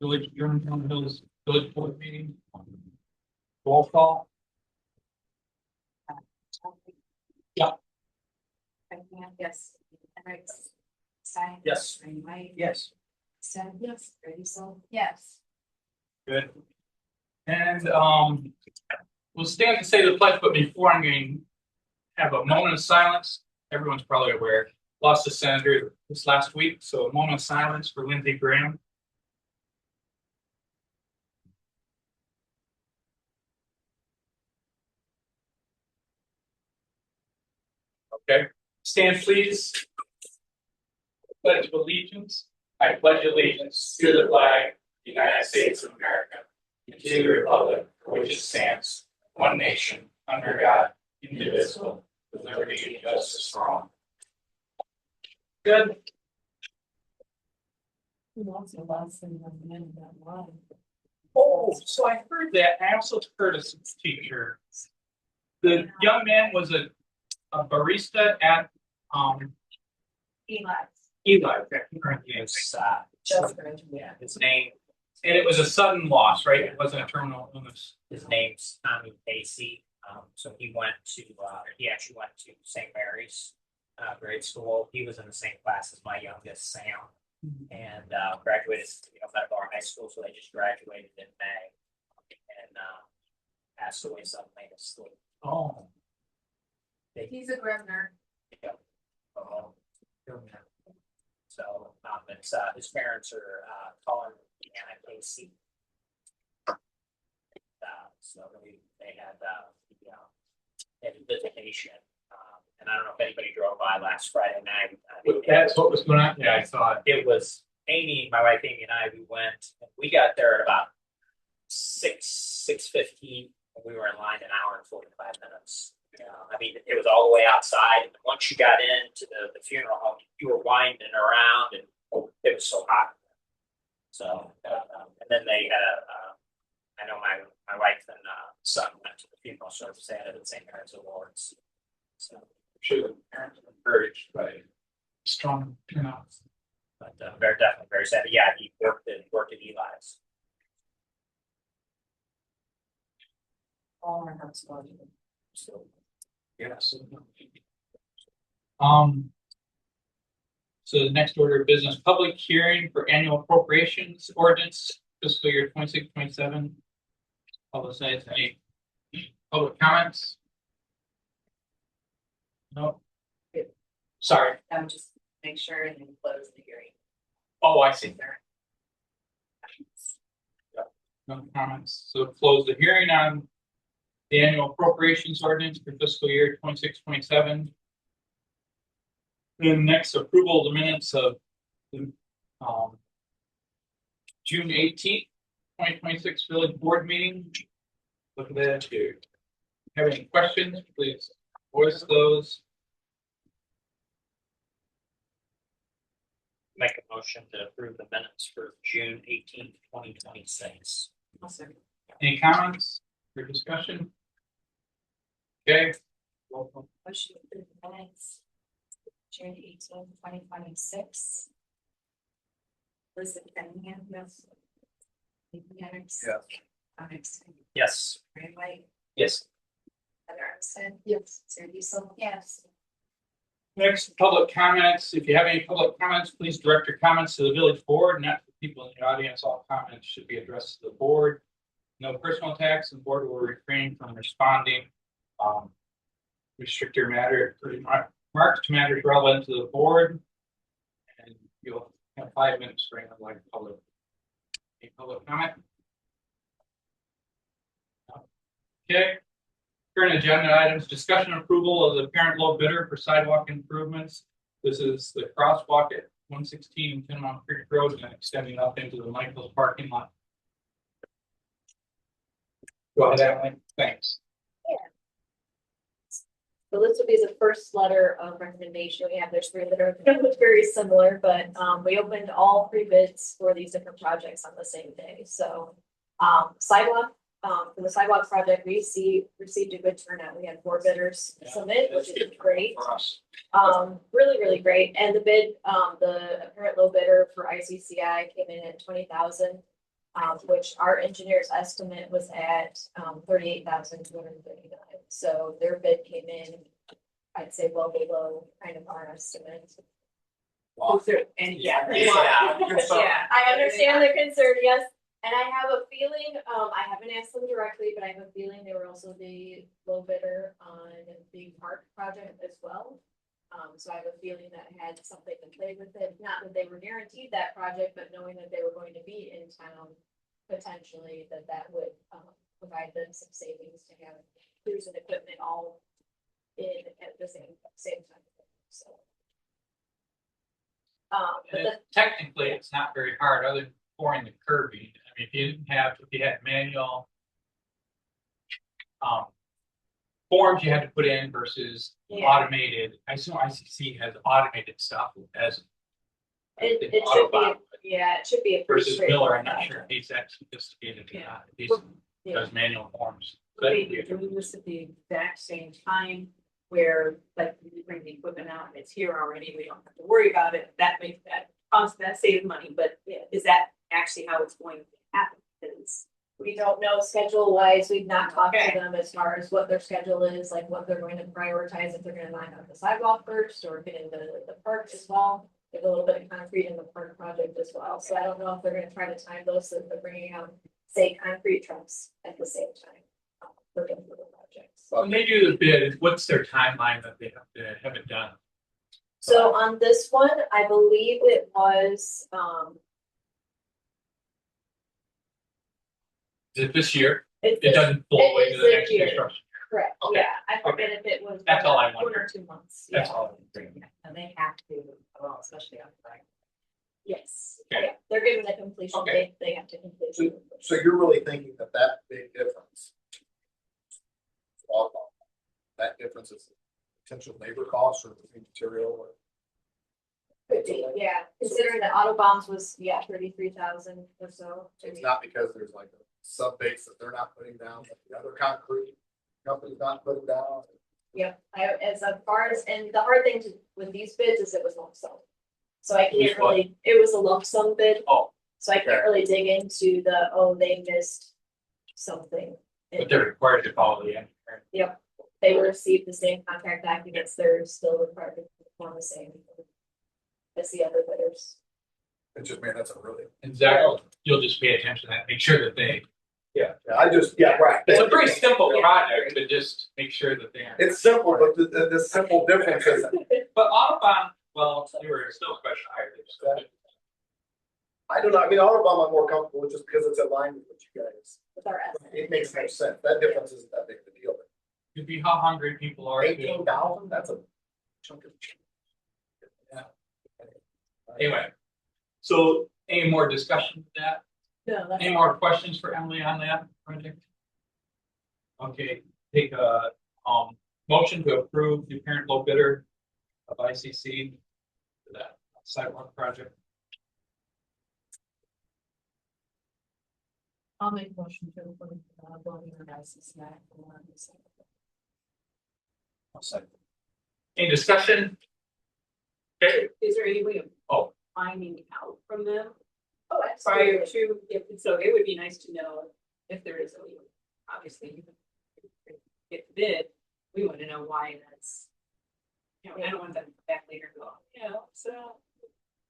Village Germantown Hills Village Board meeting. Roll call. Yeah. Yes. Henrik. Stein. Yes. Ray White. Yes. Sam. Yes. Brady Soul. Yes. Good. And we'll stand to say the pledge, but before I'm going to have a moment of silence. Everyone's probably aware, lost a senator this last week, so a moment of silence for Lindsey Graham. Okay, stand please. Pledge of allegiance. I pledge allegiance to the flag of the United States of America, and to the republic for which it stands, one nation, under God, indivisible, with liberty and justice for all. Good. Oh, so I heard that. I also heard a teacher. The young man was a barista at Eli. His name, and it was a sudden loss, right? It wasn't a terminal illness. His name's Tommy Casey. So he actually went to St. Mary's grade school. He was in the same class as my youngest, Sam, and graduated Meadowlark High School. So they just graduated in May, and passed away suddenly. Oh, He's a Grevner. So it's his parents are Colin and Anna Casey. So they had a visitation, and I don't know if anybody drove by last Friday night. that's what was going on. Yeah, I saw it. It was Amy, my wife Amy, and I. We got there at about 6:15. We were in line an hour and 45 minutes. I mean, it was all the way outside. And once you got into the funeral home, you were winding around, and it was so hot. So, and then they had I know my wife and son went to the funeral service. They had it at St. Mary's Awards. So, I'm sure the parents were encouraged by strong turnouts. but very definitely very sad. Yeah, he worked at Eli's. All our hearts go to him. So, Yes. So the next order of business, public hearing for annual appropriations ordinance fiscal year 26-27. Publicize any public comments? No. Sorry. Just make sure and then close the hearing. Oh, I see there. No comments. So close the hearing on the annual appropriations ordinance for fiscal year 26-27. Then next, approval of the minutes of the June 18th, 2026 village board meeting. Look at that here. Have any questions, please voice those. make a motion to approve the minutes for June 18th, 2026. Any comments or discussion? Okay. Roll call. Motion to approve the minutes. June 18th, 2026. Elizabeth Cunningham. Yes. Henrik. Yes. Yes. Ray White. Yes. Heather Armstead. Yes. Sarah Diesel. Yes. Next, public comments. If you have any public comments, please direct your comments to the village board, not to people in the audience. All comments should be addressed to the board. No personal attacks, and the board will refrain from responding. Restrict your remarks to matters relevant to the board. And you'll have 5 minutes for anyone like public. Any public comment? Okay. Current agenda items, discussion and approval of the parent low bidder for sidewalk improvements. This is the crosswalk at 116 and 10 Mile Creek Road and extending up into the Michael's parking lot. Go ahead, Emily. Thanks. So this will be the first letter of recommendation we have. There's 3 that are very similar, but we opened all 3 bids for these different projects on the same day. So sidewalk, for the sidewalk project, we received a good turnout. We had 4 bidders submit, which is great. Really, really great. And the bid, the apparent low bidder for ICCI came in at $20,000. which our engineer's estimate was at, 38,239. So their bid came in, I'd say well below kind of our estimate. Is there any? Yeah. Yeah, I understand the concern, yes, and I have a feeling, I haven't asked them directly, but I have a feeling they were also the low bidder on the park project as well. So I have a feeling that had something to play with it, not that they were guaranteed that project, but knowing that they were going to be in town. Potentially that would, provide them some savings to have crews and equipment all in at the same time, so. But And technically, it's not very hard, other than pouring the curbing. I mean, if you had manual forms you had to put in versus Yeah. automated. I assume ICC has automated stuff as it should be, Autobahn yeah, it should be a. pretty versus Miller. I'm not straightforward sure if he's that sophisticated or Yeah. not. If He's Yeah. does manual forms. Maybe you're doing this at the exact same time where like you bring the equipment out and it's here already, we don't have to worry about it, that makes that cost, that saves money, but Yeah. is that actually how it's going to happen? Because We don't know schedule wise, we've not talked Okay. to them as far as what their schedule is, like what they're going to prioritize, if they're gonna knock out the sidewalk first or get into the park as well. There's a little bit of concrete in the park project as well, so I don't know if they're gonna try to time those, so that they're bringing out, say, concrete trucks at the same time. For the projects. When they do the bid, what's their timeline that they have to have it done? So on this one, I believe it was, Is it this year? it's It doesn't blow it into is the this next year. construction. correct, Okay. yeah, I forget if it was. That's all I 1 or wondered. 2 months, That's yeah, all. and they have to, well, especially on the yes, Okay. yeah, they're given the completion Okay. date, they have to complete. it. So you're really thinking that that big difference? That difference is potential labor costs or the material or? Could be, yeah, considering that Autobombs was, 33,000 or so. It's not because there's like a sub base that they're not putting down, but the other concrete company's not putting down. Yep, as far as, and the hard thing with these bids is it was lump sum. So I It was can't what? really, it was a lump sum bid, Oh, so I can't really dig into the, oh, they missed something. but they're required to follow the engineering. They received the same contract documents, they're still required to perform the same as the other bidders. It's just, man, that's a really. And Zach, you'll just pay attention to that, make sure that they, Yeah, right. it's a pretty simple project, but just make sure that they are. It's simple, but the simple difference is, But Autobahn, well, you were still a question higher. So I don't know, I mean, Autobahn I'm more comfortable with just because it's aligned with what you guys. With our estimate. It makes no sense. That difference isn't that big of a deal. Could be how hungry people are. to- 18,000, that's a chunk of. Anyway, so any more discussion with that? No, that's. Any more questions for Emily on that project? Okay, take a, motion to approve the parent low bidder of ICC for that sidewalk project. I'll make a motion to approve, voting on ICC. Any discussion? Okay, Is there any way of oh, finding out from them Oh, prior absolutely. to, so it would be nice to know if there is a, obviously. Get the bid, we want to know why that's. You know, I don't want them back later and go, so.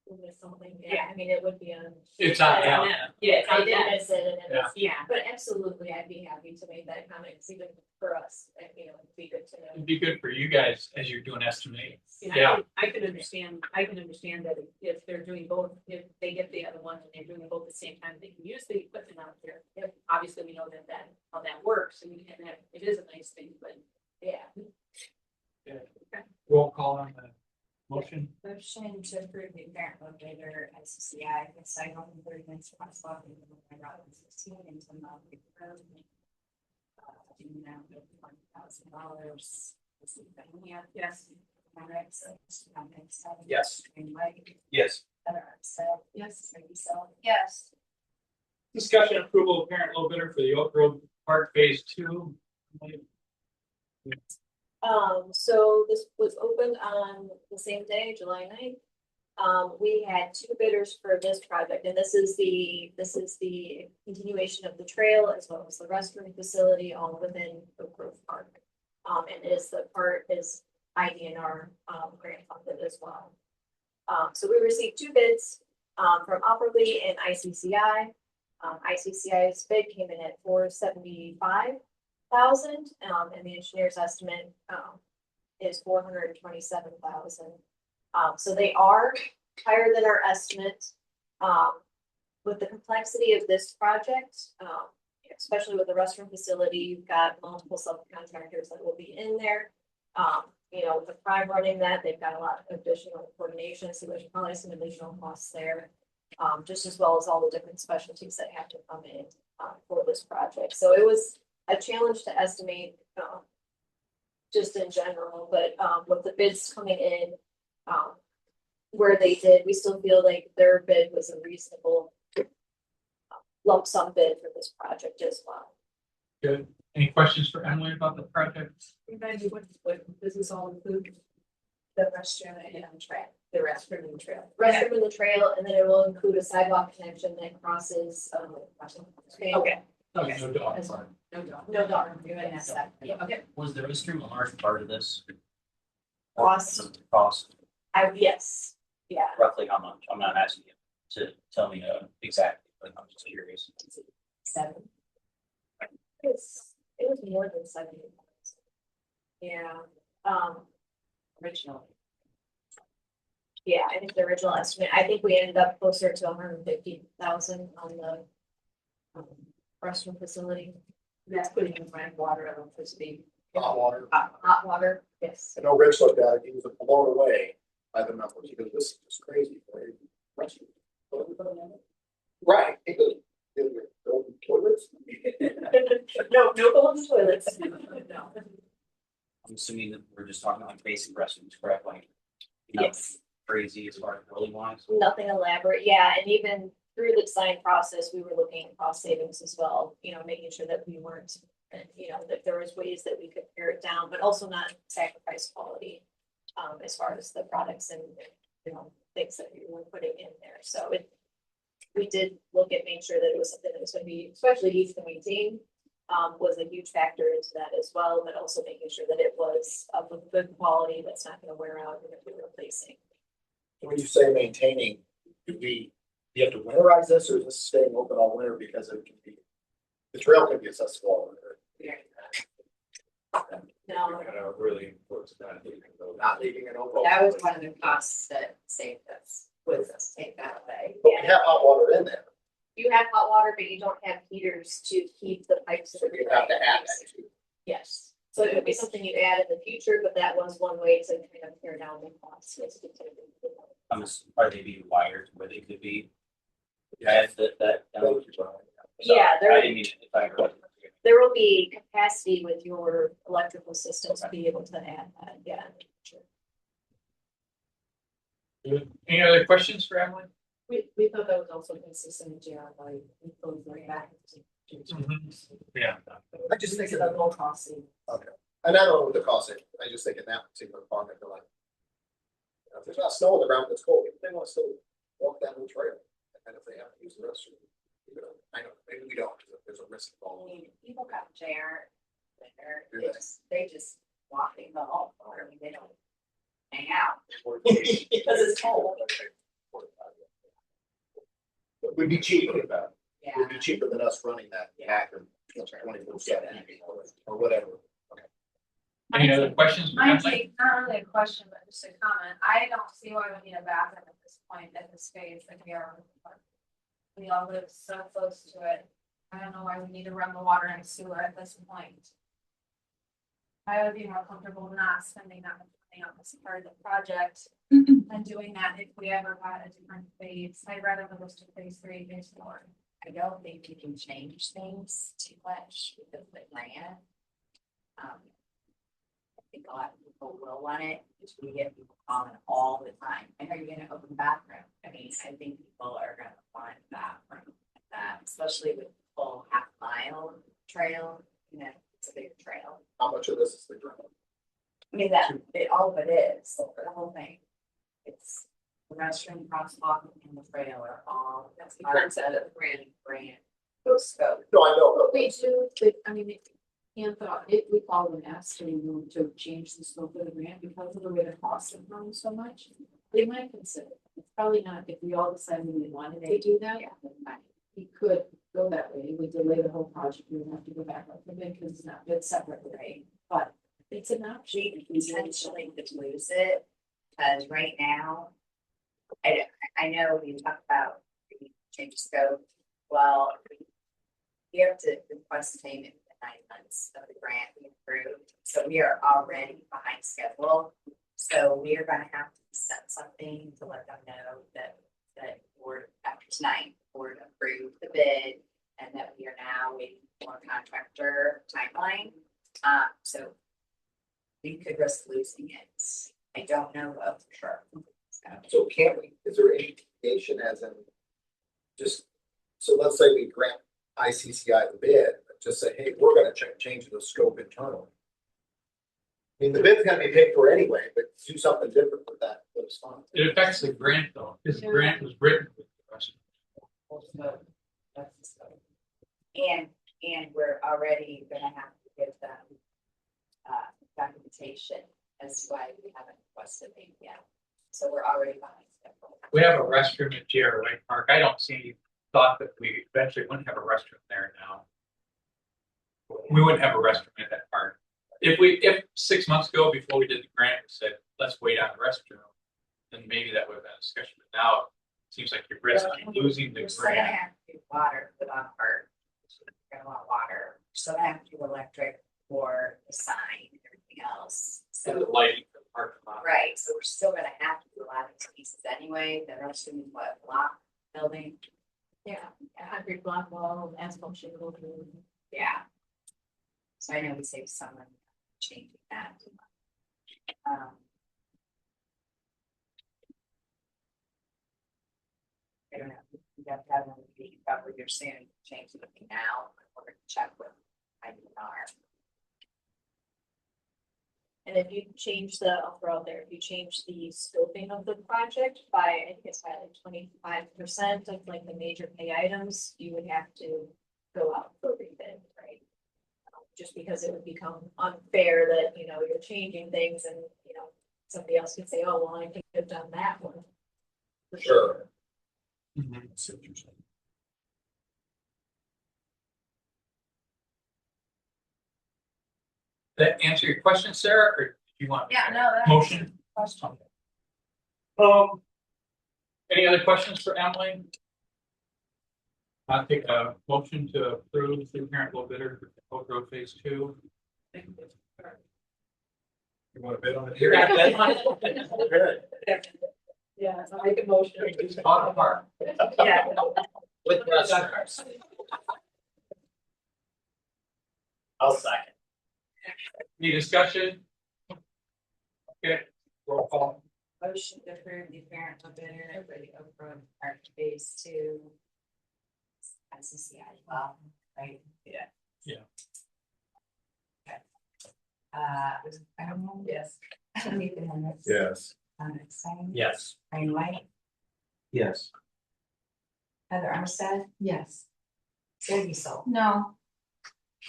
With something, Yeah. I mean, it would be on. it's on Yeah. now. Yeah, it's I on did that. miss it, and it was, Yeah, but absolutely, I'd be happy to make that comment, 'cause even for us, you know, it'd be good to know. It'd be good for you guys as you're doing estimates. and Yeah. I can understand that if they're doing both, if they get the other one and they're doing both at the same time, they can use the equipment out there. Obviously, we know that how that works, and we can have, it is a nice thing, but. Yeah. Roll call on the motion. Motion to approve the parent load bidder SCI with sidewalk improvements for crosswalk in the Route 16 into Mount Road. In the amount of $20,000. Yes. Conrad, Yes. Mike, Yes. Heather, so, Yes. Randy, so, yes. Discussion approval of parent low bidder for the Oak Road Park Phase 2. So this was opened on the same day, July 9th. we had two bidders for this project, and this is the continuation of the trail as well as the restroom facility all within Oak Grove Park. And the part is IDNR, grant funded as well. So we received two bids, from Upperly and ICCI. ICCI's bid came in at $475,000, and the engineer's estimate, is $427,000. So they are higher than our estimate. With the complexity of this project, especially with the restroom facility, you've got multiple subcontractors that will be in there. With the prime running that, they've got a lot of additional coordination, so there's probably some additional costs there. Just as well as all the different specialties that have to come in, for this project. So it was a challenge to estimate, just in general, but, with the bids coming in, where they did, we still feel like their bid was a reasonable lump sum bid for this project as well. Good. Any questions for Emily about the project? Remind me, what does this all include? The restroom and trail. The restroom and the trail. Restroom and the trail, and then it will include a sidewalk connection that crosses, Okay. Okay, no dog. That's fine. No dog. No dog, you had asked that. Okay. Was the restroom a large part of this? Cost, Cost, yes, yeah. roughly how much? I'm not asking you to tell me exactly, but I'm just curious. 7. It was more than 70. Yeah, Originally. yeah, I think the original estimate, I think we ended up closer to 150,000 on the restroom facility. That's putting in running water, electricity. Hot water. Hot water, yes. I know Rich looked at it, he was blown away by the numbers, he goes, this is just crazy. Right. He goes, "Building toilets?" No golden toilets. No. I'm assuming that we're just talking like basic restrooms, correct? Like, nothing Yes. crazy as far as building wise? Nothing elaborate, yeah, and even through the design process, we were looking at cost savings as well, making sure that we weren't, that there was ways that we could pare it down, but also not sacrifice quality. As far as the products and, things that we were putting in there, so we did look at making sure that it was something that was gonna be, especially easy to maintain. Was a huge factor into that as well, but also making sure that it was of a good quality that's not gonna wear out and that we're replacing. When you say maintaining, do you have to winterize this, or is this staying open all winter because it can be, the trail can be accessible all winter? No, Really important that. Not leaving it open. That was one of the costs that saved us, was us take that away. But we have hot water in there, you have hot water, but you don't have heaters to keep the pipes. so you have to add that too. Yes, so it would be something you add in the future, but that was one way to kind of tear down the costs. Are they being wired where they could be? Yeah, that. Yeah, I didn't mean, if I heard. There will be capacity with your electrical systems to be able to add that, yeah. Good. Any other questions for Emily? We thought that was also consistent, like, we closed right back. Yeah. I just think It's of a low cost savings. And I don't know what the cost is, I just think in that particular park, I feel like. If there's not snow on the ground, that's cold, they want to still walk that whole trail, and if they have to use the restroom. I know, maybe we don't, because there's a risk I involved. mean, people got JR, Do they they? just walk in the hall, I mean, they don't hang out. Because it's cold. It would be cheaper, it Yeah. would be cheaper than us running that hacker 24/7 or whatever. Any other questions for My Emily? take, not really a question, but just a comment. I don't see why we need a bathroom at this point at this phase that we are. We all live so close to it. I don't know why we need to run the water and sewer at this point. I would be more comfortable not spending that much money on this part of the project and doing that if we ever got a different phase. I'd rather move us to phase 3, phase 4. I don't think you can change things too much with the land. I think a lot of people will want it, because we get people calling all the time, and are you gonna open the bathroom? I mean, I think people are gonna want a bathroom, especially with the full half-mile trail, it's a big trail. How much of this is the ground? I mean, all of it is, the whole thing. It's the restroom, crosswalk, and the trail are all, that's The part of concept the of the grant. grant scope. No, I know, We do, but I mean, and thought, if we call them asked to change the scope of the grant because of the way the costs have grown so much, they might consider. It's probably not, if we all decided we wanted to do that, then we could go that way, we delay the whole project, we would have to go back up for bid because it's not bid separately, right? But it's an option. We potentially could lose it, because right now, I know we talked about the change of scope, well, we have to request payment within 9 months of the grant we approved, so we are already behind schedule. So we are gonna have to send something to let them know that board, after tonight, board approved the bid, and that we are now waiting for a contractor timeline. So we could risk losing it. I don't know though for sure. so can't we, is there any indication as in, just, so let's say we grant ICCI the bid, but just say, hey, we're gonna change the scope internally. I mean, the bid's gonna be paid for anyway, but do something different with that, those funds. It affects the grant though, this grant was written with the rest. That's the scope. And we're already gonna have to give them documentation as to why we haven't requested it yet. So we're already behind schedule. We have a restroom at GR Lake Park. I don't see any thought that we eventually wouldn't have a restroom there now. We wouldn't have a restroom at that park. If 6 months ago, before we did the grant, we said, let's wait on the restroom, then maybe that would have been a discussion, but now it seems like you're risking losing the We're still gonna grant. have to do water for the part. We're gonna want water. We're still gonna have to do electric for the sign and everything else. And the So, lighting for the parking lot. right, so we're still gonna have to do a lot of these pieces anyway. The restroom is what, block building? Yeah, a concrete block wall, asphalt shingle. Yeah. So I know we saved someone changing that. I don't know, we have to have another meeting, probably you're saying change the thing now, we're gonna check with IDNR. And if you change I'll throw out there, if you change the scoping of the project by, I think it's by like 25% of like the major pay items, you would have to go out for rebid, right? Just because it would become unfair that, you're changing things and, somebody else could say, oh, well, I think they've done that one. Sure. That answer your question, Sarah, or do you want? Yeah, no, that's Motion? question. Any other questions for Emily? I'll take a motion to approve the parent low bidder for Oak Grove Phase 2. You wanna bid on it You're here? at that. Okay. Yeah, so I make a motion. It's on apart. Yeah. With restrooms. I'll second. Any discussion? Okay, roll call. Motion to approve the parent low bidder for the Oak Grove Park Phase 2. ICCI, well, right? Yeah. Yeah. Okay. I don't know. Yes. Nathan Hendricks. Yes. Stein. Yes. Brian White, Yes. Heather Armstead. Yes. Sarah Diesel. No,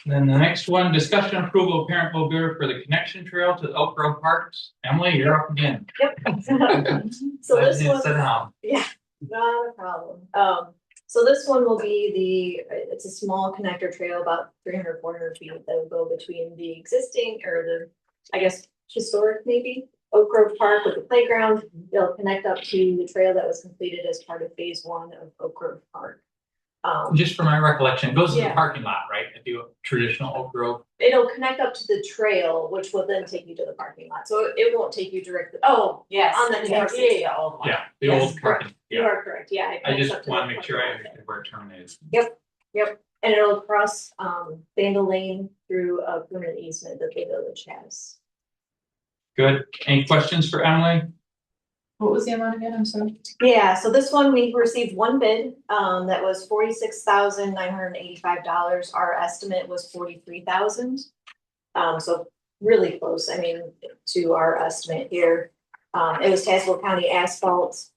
Then the next one, discussion approval of parent low bidder for the connection trail to the Elk Grove Parks. Emily, you're up again. Yep. So Glad this you one. Sit down. Not a problem. So this one will be it's a small connector trail, about 300-400 feet that will go between the existing I guess, historic maybe, Oak Grove Park with the playground. They'll connect up to the trail that was completed as part of phase 1 of Oak Grove Park. Just for my recollection, it goes to the Yeah. parking lot, right? At the traditional Oak Grove. It'll connect up to the trail, which will then take you to the parking lot. So it won't take you directly. Oh, yes. On the north. Oh, my. Yeah, the Yes, old parking. You Yeah, are correct. Yeah. it I connects up just to want the to make sure I parking lot. understand where it terminates. Yep, and it'll cross Vandal Lane through a permanent easement that the village has. Good. Any questions for Emily? What was the amount again? I'm sorry. Yeah, so this one, we received one bid, that was $46,985. Our estimate was $43,000. So really close, I mean, to our estimate here. It was Tazewell County Asphalt.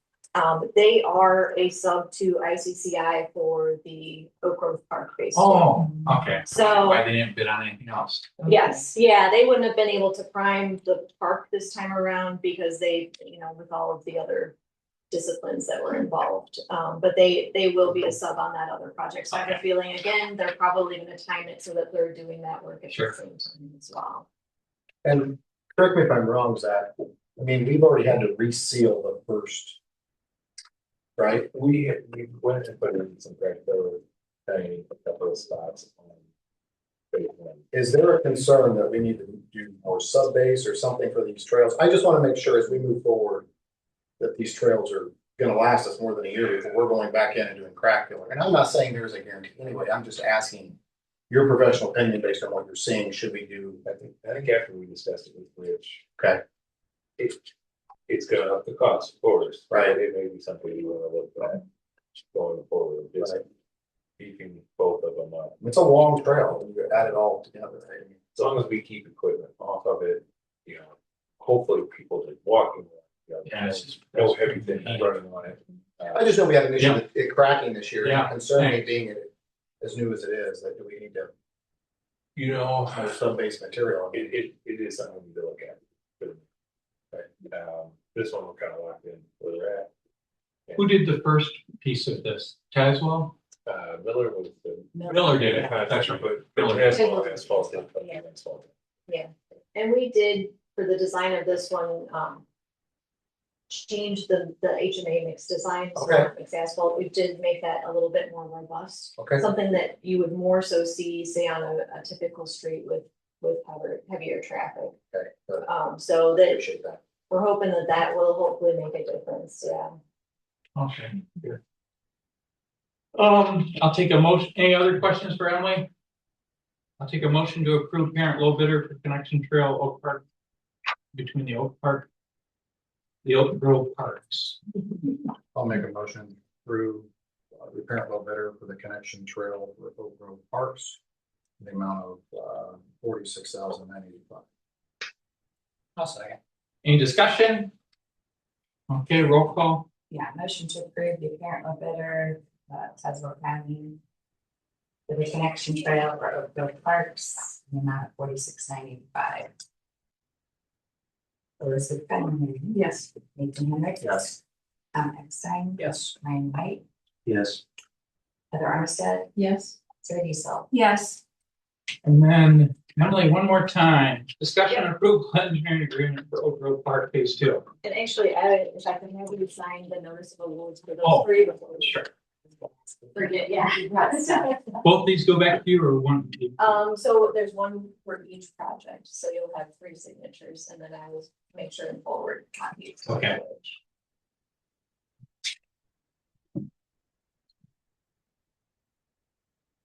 They are a sub to ICCI for the Oak Grove Park phase two. Oh, okay. So- Why they didn't bid on anything else? Yes, yeah, they wouldn't have been able to prime the park this time around because they, with all of the other disciplines that were involved. But they will be a sub on that other project. So I have a feeling, again, they're probably gonna time it so that they're doing that work at the Sure. same time as well. And correct me if I'm wrong, Zach, I mean, we've already had to reseal the first. Right? We went and put in some crack fill, a couple of spots on. phase one. Is there a concern that we need to do more sub base or something for these trails? I just want to make sure as we move forward. That these trails are gonna last us more than a year before we're going back in and doing crack filling. And I'm not saying there's a guarantee anyway, I'm just asking. Your professional opinion based on what you're seeing, should we do? I think after we discussed it with Rich. Okay. It's gonna up the cost, of course. Right. It may be something you wanna look at going forward, just Right. beefing both of them up. It's a long trail, when you add it all together. I mean, As long as we keep equipment off of it, hopefully people just walking. Yeah, it's just- No heavy thing running on it. I just know we have an issue Yeah. with it cracking this year, Yeah. and concerning being as new as it is, that do we need to have sub base material? It is something we need to look at. Right, this one we're kind of locked in where they're at. Who did the first piece of this? Tazewell? Miller was the. Miller did it, that's right. But Miller. asphalt. Yeah. And we did, for the design of this one, change the HMA mix design. So Okay. mix asphalt, we did make that a little bit more robust. Okay. Something that you would more so see, say, on a typical street with heavier traffic. Okay, good. So that, Appreciate that. we're hoping that that will hopefully make a difference, yeah. Okay, good. I'll take a motion. Any other questions for Emily? I'll take a motion to approve parent low bidder for connection trail Oak Park. Between the Oak Grove Parks. I'll make a motion through the parent low bidder for the connection trail for Oak Grove Parks. The amount of $46,985. I'll second. Any discussion? Okay, roll call. Yeah, motion to approve the parent low bidder, Tazewell County. For the connection trail for Oak Grove Parks, the amount of $46,985. Elizabeth Brennan. Yes. Nathan Henricks. Yes. Tom Eckstein. Yes. Ryan White, Yes. Heather Armstead, Yes. Sarah Diesel. Yes. And then Emily, one more time. Discussion and approval engineering agreement for Oak Grove Park Phase 2. And actually, if I can have you sign the notice of awards for those Oh, three before we Sure. forget, yeah. Both these go back to you or one? So there's one for each project, so you'll have 3 signatures, and then I will make sure and forward copies. Okay.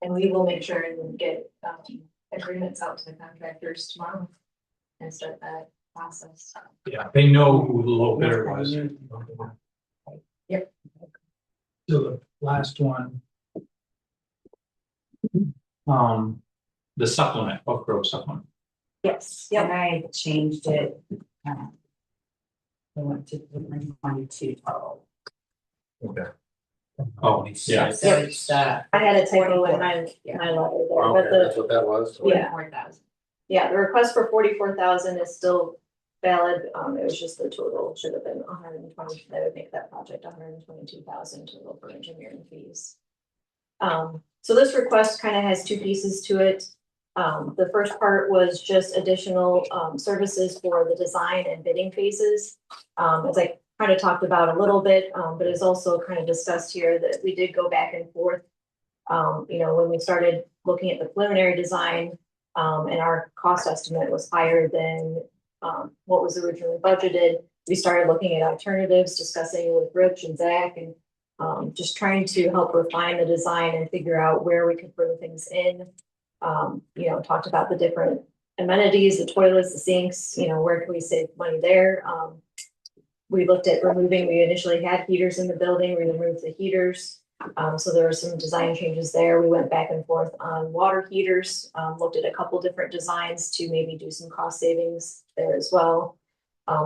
And we will make sure and get agreements out to the contractors tomorrow and start that process. Yeah, they know who the low bidder was. Yep. So the last one. The supplement, Oak Grove supplement. Yes, And yep, I changed it. I went to 22 total. Okay. Oh, yeah. So it's, I had a typo in my letter there, but Okay, that's the, what that was. Yeah. 44,000. yeah, the request for 44,000 is still valid. It was just the total should have been 120, that would make that project 122,000 total for engineering fees. So this request kind of has 2 pieces to it. The first part was just additional services for the design and bidding phases. As I kind of talked about a little bit, but it's also kind of discussed here that we did go back and forth. When we started looking at the preliminary design, and our cost estimate was higher than what was originally budgeted. We started looking at alternatives, discussing with Rich and Zach, and just trying to help refine the design and figure out where we could bring things in. Talked about the different amenities, the toilets, the sinks, where can we save money there? We looked at we initially had heaters in the building, we removed the heaters. So there were some design changes there. We went back and forth on water heaters, looked at a couple different designs to maybe do some cost savings there as well.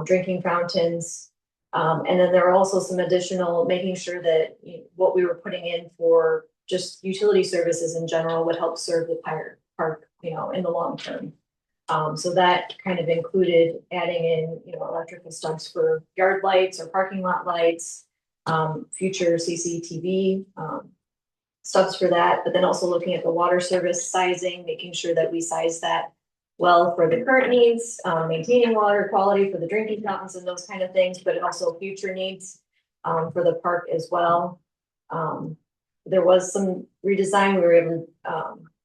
Drinking fountains, And then there are also some additional, making sure that what we were putting in for just utility services in general would help serve the park, in the long term. So that kind of included adding in, electrical stubs for yard lights or parking lot lights, future CCTV, stubs for that, but then also looking at the water service sizing, making sure that we size that well for the current needs, maintaining water quality for the drinking fountains and those kind of things, but also future needs, for the park as well. There was some redesign, we were able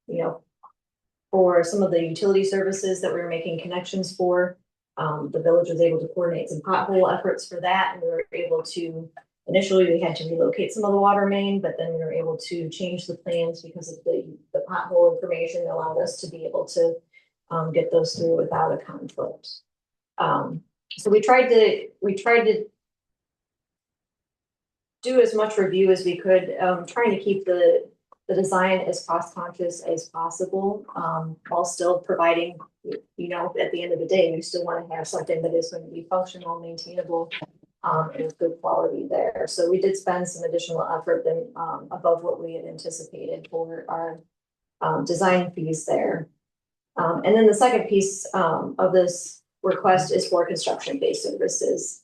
to, for some of the utility services that we were making connections for. The village was able to coordinate some pothole efforts for that, and we were able to, initially we had to relocate some of the water main, but then we were able to change the plans because of the pothole information that allowed us to be able to get those through without a conflict. So we tried to do as much review as we could, trying to keep the design as cost conscious as possible, while still providing, at the end of the day, we still want to have something that is going to be functional, maintainable, and with good quality there. So we did spend some additional effort than above what we had anticipated for our design fees there. And then the second piece of this request is for construction-based services.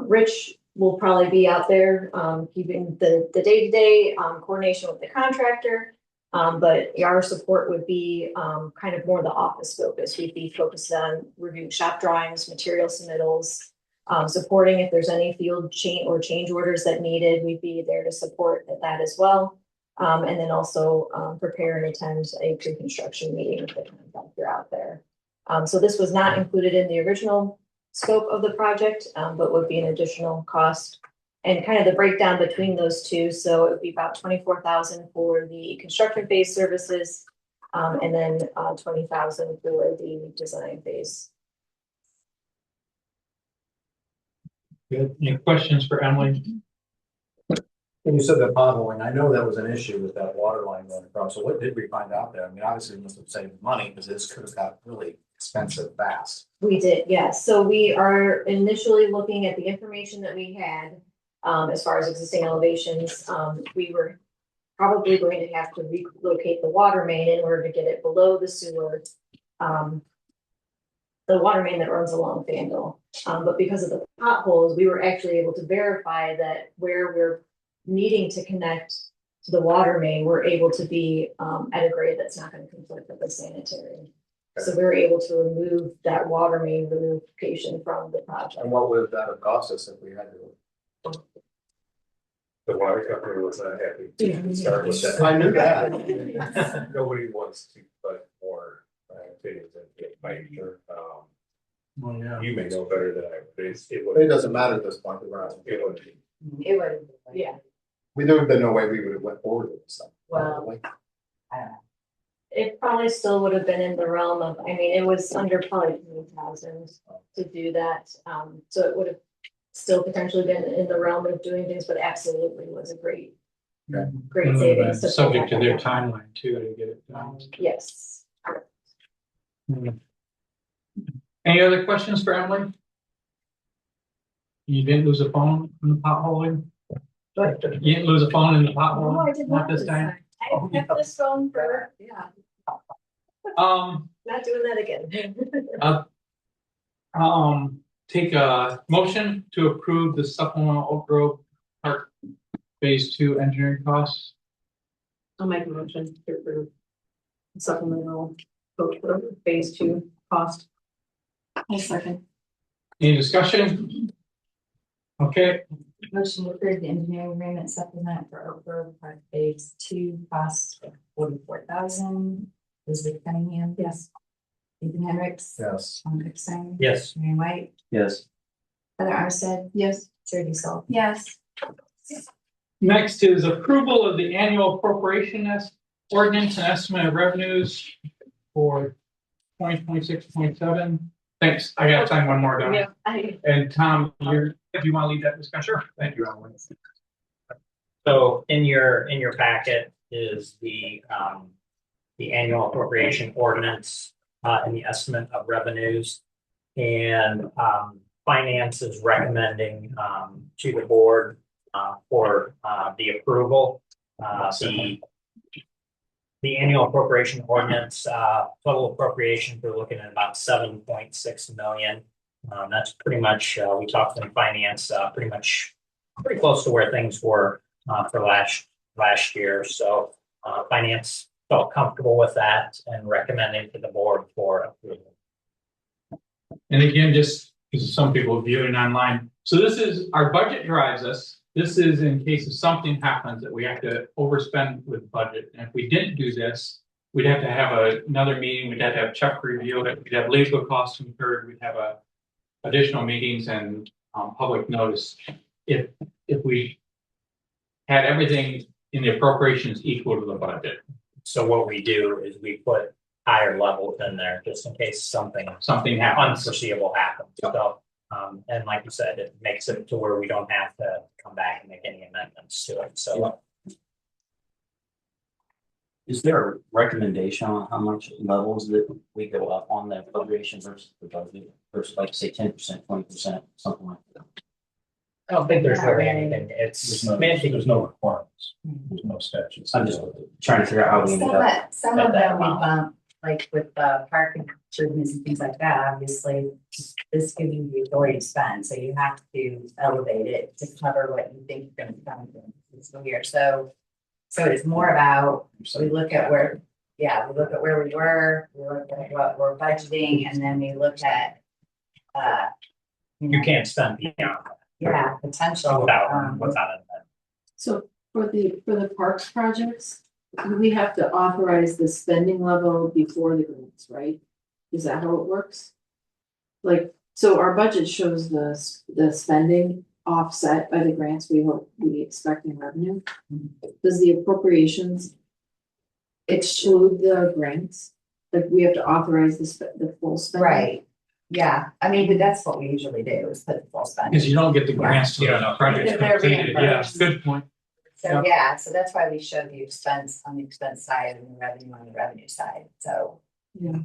Rich will probably be out there keeping the day-to-day coordination with the contractor. But our support would be kind of more the office focus. We'd be focused on reviewing shop drawings, material submittals, supporting if there's any field change orders that needed, we'd be there to support that as well. And then also prepare and attend a pre-construction meeting with the contractor out there. So this was not included in the original scope of the project, but would be an additional cost. And kind of the breakdown between those two, so it would be about $24,000 for the construction-based services, and then $20,000 for the design phase. Good. Any questions for Emily? When you said the potholing, I know that was an issue with that water line going across. So what did we find out there? I mean, obviously we must have saved money because this could have got really expensive fast. We did, yes. So we are initially looking at the information that we had as far as existing elevations. We were probably going to have to relocate the water main in order to get it below the sewer. The water main that runs along Fandle. But because of the potholes, we were actually able to verify that where we're needing to connect to the water main, we're able to be at a grade that's not going to conflict with the sanitary. So we were able to remove that water main relocation from the project. And what would that have cost us if we had to? The water company was not happy to start with that. I knew that. Nobody wants to put more things in major. Well, yeah. You may know better than I, but It doesn't matter at this point. We're not. it would be. It would, yeah. There would have been no way we would have went forward with this. Well, it probably still would have been in the realm of, I mean, it was under probably 20,000 to do that. So it would have still potentially been in the realm of doing things, but absolutely was a great savings. to Subject to pull their that. timeline too, to get it done. Yes. Any other questions for Emily? You didn't lose a phone in the potholing? You didn't lose a phone in the pothole? No, I did not this time? I kept this phone for, not doing that again. Take a motion to approve the supplemental Oak Grove Park Phase 2 engineering costs. I'll make a motion to approve supplemental vote for phase 2 cost. A second. Any discussion? Okay, Motion to approve the engineering agreement supplement for Oak Grove Park Phase 2 cost of $44,000. Elizabeth Cunningham. Yes. Ethan Hendricks. Yes. Tom Dixon. Yes. Mary White. Yes. Heather Armstead. Yes. Sarah Diesel. Yes. next is approval of the annual appropriation ordinance and estimate of revenues for 2026-27. Thanks. I gotta sign one more down. Yeah. And Tom, do you want to lead that discussion? Sure. Thank you, Alan. So in your packet is the annual appropriation ordinance and the estimate of revenues. And finance is recommending, to the board, for, the approval. The annual appropriation ordinance, total appropriation, we're looking at about 7.6 million. That's pretty much, we talked in finance, pretty close to where things were, for last year. So, finance felt comfortable with that and recommending to the board for approval. And again, just because some people view it online. So this is, our budget drives us. This is in case if something happens that we have to overspend with budget. And if we didn't do this, we'd have to have another meeting. We'd have to have Chuck review it. We'd have legal costs incurred. We'd have additional meetings and public notice. If we had everything in the appropriations equal to the budget. So what we do is we put higher levels in there just in case something happens. unforeseeable happens. Yep. So, and like you said, it makes it to where we don't have to come back and make any amendments to it. So Is there a recommendation on how much levels that we go up on the appropriation versus the budget? Versus like say 10%, 20%, something like that? I don't think there's really anything. It's There's no requirements, there's no statutes. I'm just trying to figure out how we ended up. Some of them we bump, like with the park improvements and things like that, obviously, this gives you the authority to spend, so you have to elevate it to cover what you think you're gonna spend in this fiscal year. So it's more about, we look at where, we look at where we were, we look at what we're budgeting, and then we look at, you can't spend beyond potential. without an amendment. So for the parks projects, we have to authorize the spending level before the grants, right? Is that how it works? Like, so our budget shows the spending offset by the grants we expect in revenue. Does the appropriations exclude the grants? Like, we have to authorize the full spending? Right, yeah, I mean, but that's what we usually do, is put the full spending. Because you don't get the grants till the project's If they're completed. Yeah, reimbursed. good point. So, so that's why we show the expense on the expense side and the revenue on the revenue side, so. Yeah.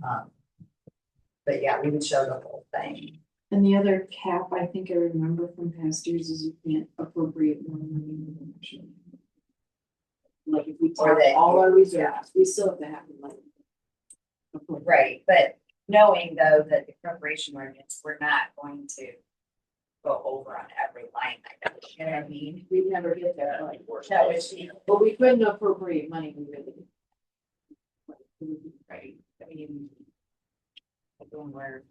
But yeah, we would show the whole thing. And the other cap, I think I remember from past years, is you can't appropriate more money than the actual. Like if we Or take they- all our reserves, we still have to have the money. Right, but knowing though that the appropriation ordinance, we're not going to go over on every line item, you know what I mean? We'd never get there, like, That would be, but we couldn't appropriate money, we really. right, I mean. When we're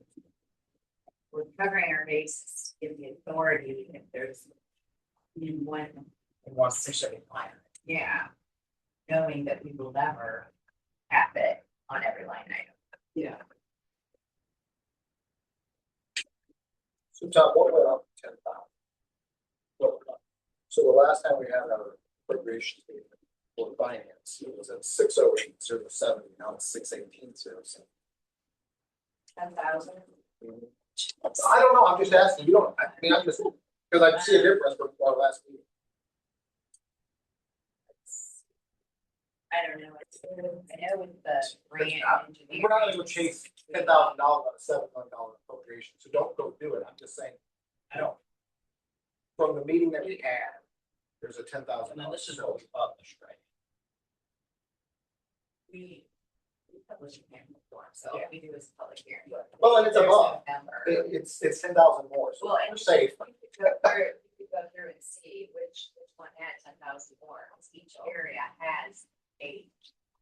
covering our bases, give the authority if there's. One specific line, yeah. Knowing that we will never have it on every line item. Yeah. So Tom, what went up 10,000? So the last time we had our appropriation statement for finance, it was at 608,070, now it's 618,070. 10,000. I don't know, I'm just asking, you don't, I mean, I'm just, because I see a difference from our last meeting. I don't know, I know with the grant engineering. We're not gonna go chase $10,000 out of $7 million appropriation, so don't go do it, I'm just saying. I don't. From the meeting that we had, there's a $10,000. And then this is what we published, right? We publish a hearing form, so Yeah. we do is public hearing. Well, and it's There's no above. number. It's 10,000 more, so Well, we're safe. We could go through and see which one had 10,000 more, because each area has a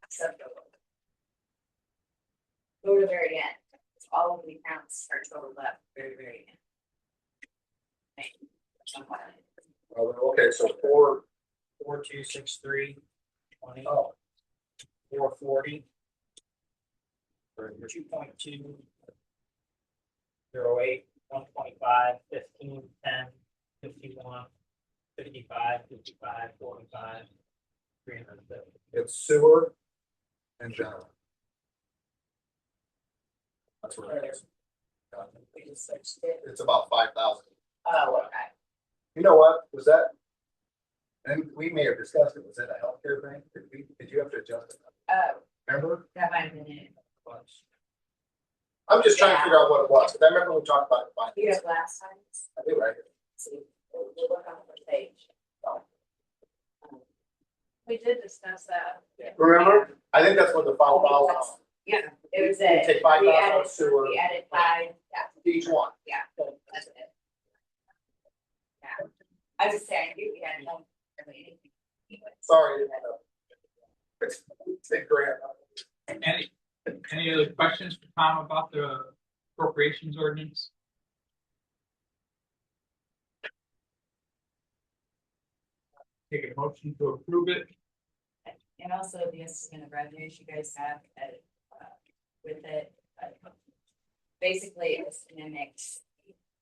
subtotal. Go to the very end, because all of the accounts are totaled up very end. Okay, so 4, 4263 20 oh, 440 for 2.2 08 125 15 10 51 55 55 45 350. it's sewer and general. That's what it is. It's about 5,000. Oh, okay. You know what, was that? And we may have discussed it, was that a healthcare thing? Did you have to adjust it? Oh, Remember? that might have been it. I'm just trying to figure out what it was, because I remember we talked about it. fine. You have last time, I do, right? see, we'll look on the page. We did discuss that. Remember? I think that's what the $5,000, Yeah, it was We it. take 5,000 We added- sewer. We added five, yeah, each one. yeah, that's it. Yeah, I was just saying, we had no, really anything. anyway. Sorry. It's a grant. Any other questions for Tom about the appropriations ordinance? Take a motion to approve it. And also the estimate of revenues you guys have with it. Basically, it's mimics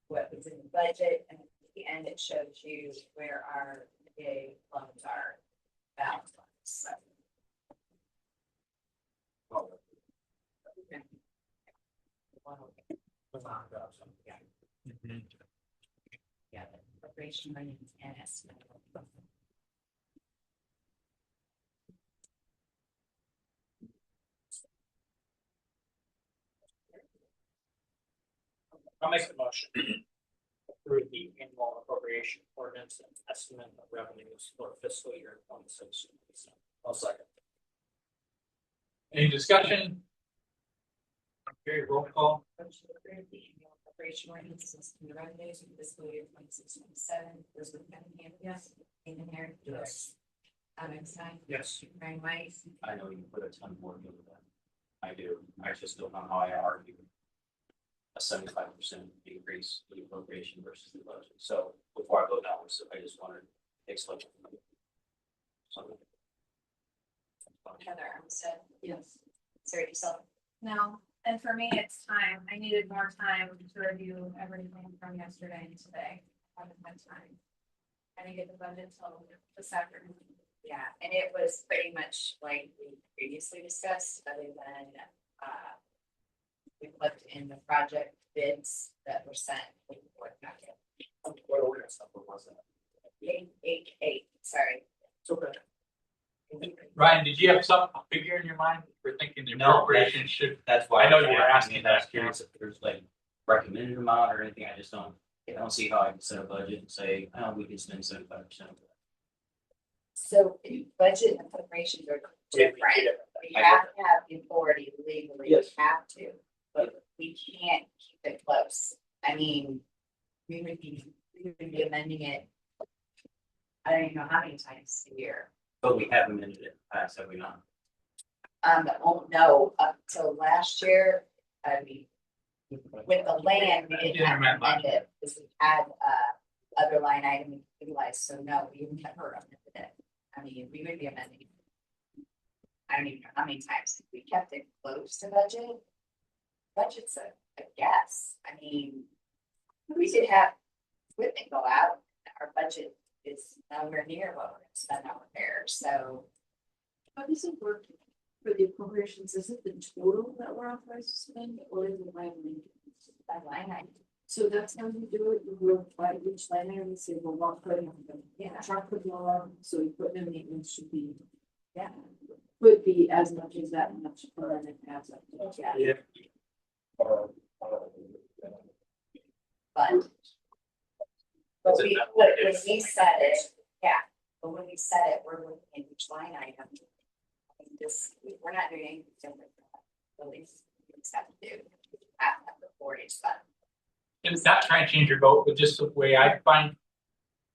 what was in the budget, and at the end, it shows you where our funds are balanced. So, yeah, the appropriation money and estimate. I'll make the motion. Approve the annual appropriation ordinance and estimate of revenues for fiscal year 26. I'll second. Any discussion? Okay, roll call. Motion to approve the annual appropriation ordinances and revenues for fiscal year 26-27. Elizabeth Cunningham. Yes. Damon Harris. Yes. Adam Stein. Yes. Brian White. I know you put a ton of work into that. I do. I just don't know how I argue a 75% increase in appropriation versus the budget. So before I vote down, I just wanted to explain. Something. Heather Armstead. Yes. Sarah DeSalvo. No, and for me, it's time. I needed more time to review everything from yesterday and today. I haven't had time. I didn't get the budget till this afternoon. Yeah, and it was pretty much like we previously discussed, other than, we looked in the project bids that were sent. With the board packet. What ordinance number was that? Eight, sorry. It's okay. Ryan, did you have some figure in your mind? We're thinking the No, appropriation should, That's why I know you were asking I was that. curious if there's like recommended amount or anything. I just don't. I don't see how I can set a budget and say, oh, we can spend 75% of that. So budget and appropriations are different. We have to have the authority legally, we Yes. have to, but we can't keep it close. I mean, we would be amending it. I don't even know how many times a year. But we have amended it in the past, have we not? No, up till last year, I mean, with the land, we didn't Yeah, I have to remember. amend it, because we had, other line item utilized, so no, we never amended it. I mean, we would be amending. I don't even know how many times we kept it close to budget. Budget's a guess, I mean, we did have equipment go out, our budget is nowhere near what we're gonna spend on repairs, so. How does it work for the appropriations? Is it the total that we're authorized to spend or is it line item? By line item, So that's how you do it, you will by each line item and say, well, what could yeah, truck could go on, so equipment maintenance should be, yeah. could be as much as that much per and it adds up. to- Yeah. But. But when we said it, yeah, but when we said it, we're looking at each line item. I mean, this, we're not doing anything different. At least we just have to do, have the 40 fund. and it's not trying to change your vote, but just the way I find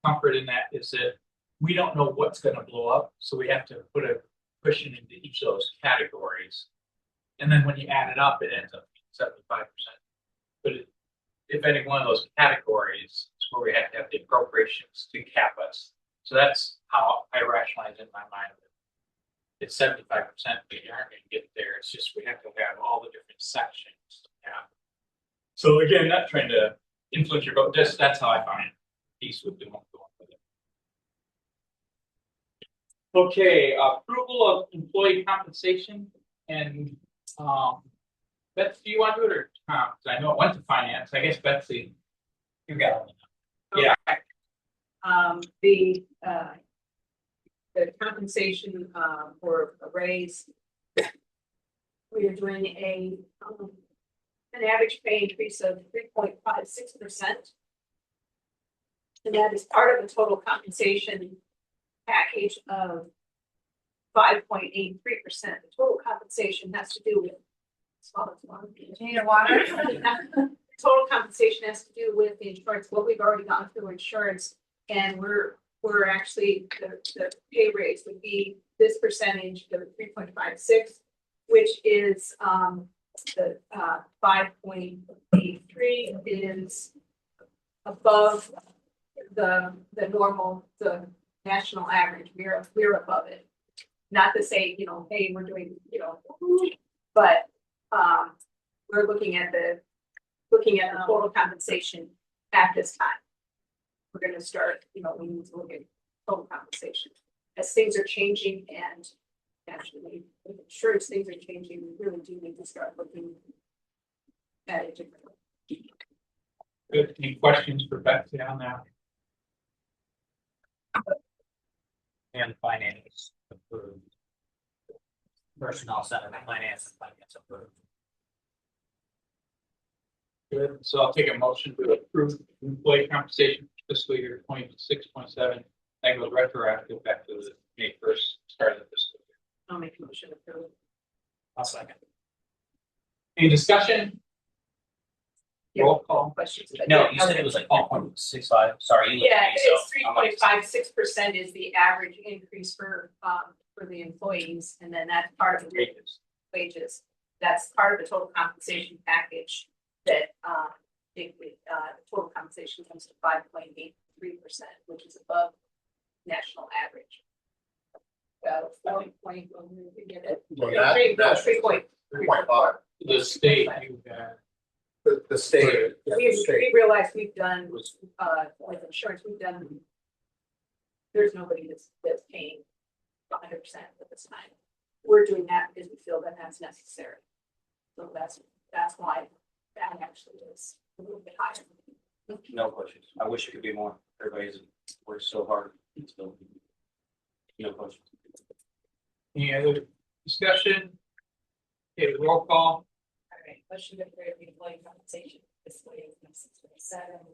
comfort in that is that we don't know what's gonna blow up, so we have to put a cushion into each of those categories. And then when you add it up, it ends up being 75%. But if any one of those categories is where we have to have the appropriations to cap us. So that's how I rationalize in my mind. It's 75%, but you aren't gonna get there. It's just we have to have all the different sections. Yeah. So again, not trying to influence your vote, just that's how I find peace with the one going with it. Okay, approval of employee compensation and Betsy, do you want to do it or Tom? 'Cause I know it went to finance. I guess Betsy, you got it. Yeah. The compensation, for a raise. We are doing a, an average pay increase of 3.56%. And that is part of the total compensation package of 5.83%. The total compensation has to do with. You need a water? Total compensation has to do with the insurance, what we've already gone through insurance, and we're actually, the pay raise would be this percentage, the 3.56, which is, the, 5.83 is above the normal, the national average. We're above it. Not to say, you know, hey, we're doing, you know, but, we're looking at the total compensation at this time. We're gonna start, you know, we need to look at total compensation. As things are changing and actually, with insurance, things are changing, we really do need to start looking at it differently. Good. Any questions for Betsy on that? And finance approved. Personnel center, finance approved. Good. So I'll take a motion to approve employee compensation fiscal year 26.7. That goes retroactive back to the May 1st start of the fiscal year. I'll make a motion to approve. I'll second. Any discussion? Yeah. Roll call. Questions? No, you said it was like 4.65, sorry. you looked Yeah, at me, so it's I'm like- 3.56% is the average increase for the employees, and then that's part of the wages. That's part of the total compensation package that, the total compensation comes to 5.83%, which is above national average. Well, 4 point, we get it. Well, that- that's 3.5. The state, you had, The state. yeah, the We state. realized we've done, with insurance, we've done. There's nobody that's paying 100% at this time. We're doing that because we feel that that's necessary. So that's why that actually is a little bit higher. No questions. I wish it could be more. Everybody's worked so hard. Still. No questions. any other discussion? Okay, roll call. All right, motion to approve the employee compensation fiscal year 26.7.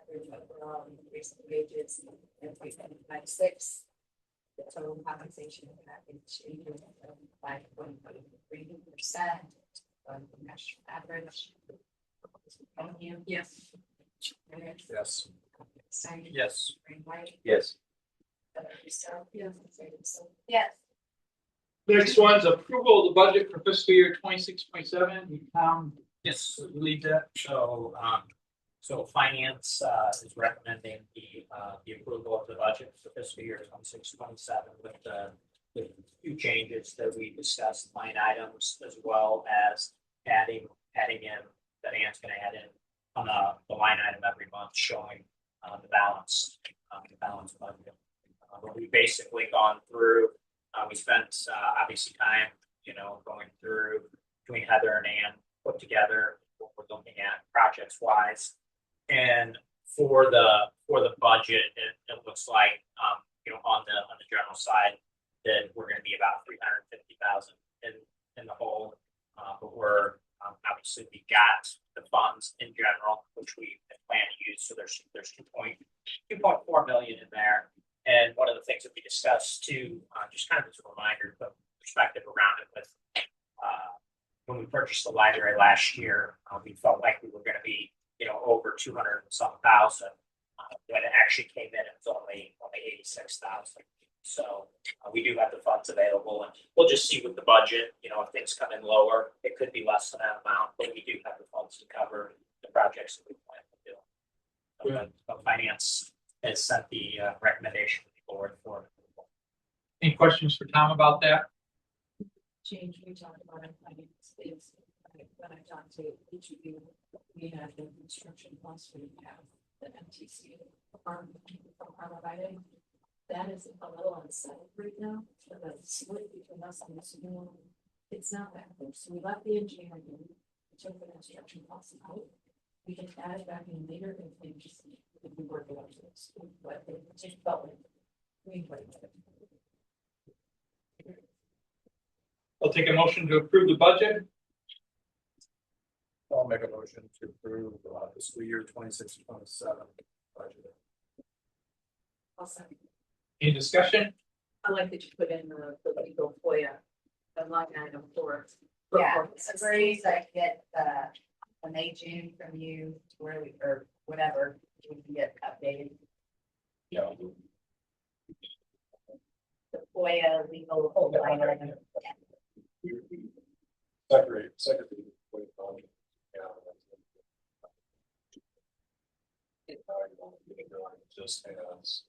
Average overall increase in wages and 3.56. The total compensation package increase of 5.3% of the national average. Thank you. Yes. Yes. Simon. Yes. Ray White. Yes. Yourself. Yes. Yes. Next one's approval of the budget for fiscal year 26.7. Yes, we leave that, so finance, is recommending the approval of the budget for fiscal year 26-27 with a few changes that we discussed, line items, as well as adding in, that Ann's gonna add in on the line item every month showing, the balance budget. But we've basically gone through, we spent, obviously time, you know, going through between Heather and Ann, put together what we're looking at projects wise. And for the budget, it looks like, you know, on the general side, that we're gonna be about 350,000 in the hole. But we're, obviously we got the funds in general, which we plan to use, so there's 2.4 million in there. And one of the things that we discussed too, just kind of as a reminder, to put perspective around it with, when we purchased the library last year, we felt like we were gonna be, you know, over 200 and some thousand. When it actually came in, it was only 86,000. So we do have the funds available, and we'll just see with the budget, you know, if things come in lower, it could be less than that amount, but we do have the funds to cover the projects that we plan to do. So finance has sent the recommendation to the board for. Any questions for Tom about that? Change we talked about in finance is when I talked to each of you, we had the construction costs, we have the MTC from providing. That is a little unsettled right now, so the split between us and the school, it's not that close. So we left the engineering, we took the construction costs out. We can add it back in later if they just, if we work it out to the school, but it just felt like we waited. I'll take a motion to approve the budget. I'll make a motion to approve fiscal year 26-27 budget. Any discussion? I like that you put in the legal FOIA, a line item for. Yeah, it's very easy to get the May, June from you, where we, or whatever, we can get updated. Yeah. The FOIA legal hold line item. Secretary. Just as.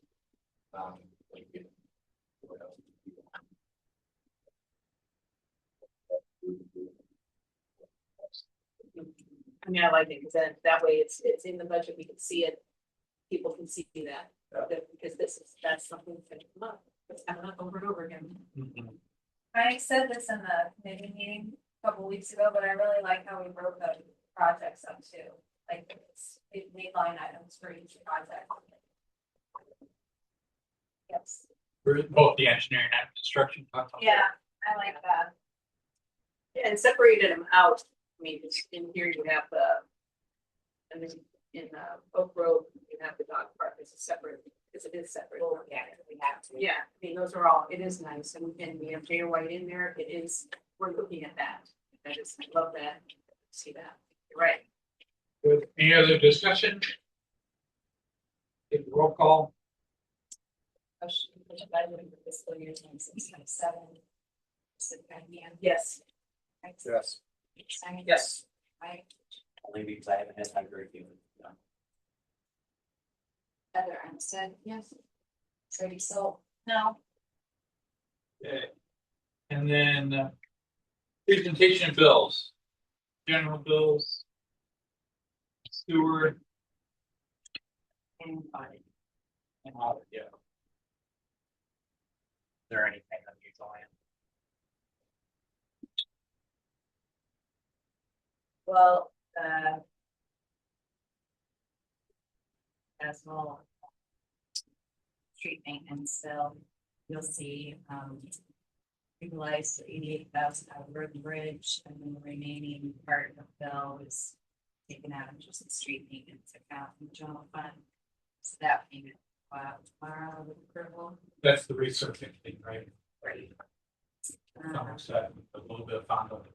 I mean, I like it because that way it's in the budget, we can see it. People can see that, because that's something that's come up, it's coming up over and over again. I said this in the committee meeting a couple weeks ago, but I really like how we broke the projects up too. Like, we made line items for each project. Yes, For both the engineering and construction. yeah, I like that. And separated them out, I mean, it's in here you have and then in Oak Grove, you have the dog park as a separate, because it is separate. Well, yeah, we have to. Yeah, I mean, those are all, it is nice, and we have Jay White in there, it is, we're looking at that. I love that, see that, you're right. Good. Any other discussion? Take the roll call. Motion for the budget for fiscal year 26-27. Yes. Yes. Simon? Yes. Right, Only because I haven't had time to review it. Heather Armstead? Yes. Freddie Soul? No, Okay. And then presentation of bills. General bills. Sewer. And audit. And audit, yeah. Is there anything unusual in? Well, as well. Street maintenance, so you'll see, utilized 88,000 out of road and bridge, and then the remaining part of the bill is taken out of just the street maintenance account in the general fund. So that payment, tomorrow with approval. That's the researching thing, right? Right. Someone said a little bit of fun of it.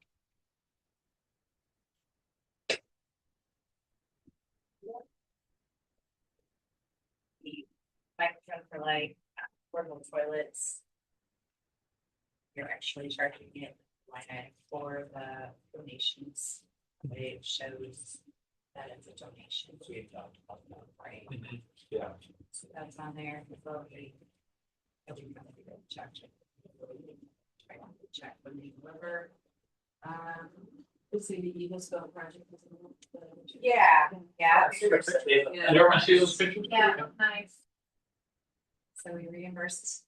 Microphone for like portable toilets. You're actually charging it line item for the donations. It shows that it's a donation. We talked about that. Right, Yeah. so that's on there. Every month we go check it. Try not to check when they deliver. Let's see, the Eaglesville project. Yeah, yeah. Yeah. You ever see those pictures? yeah, nice. So we reimburse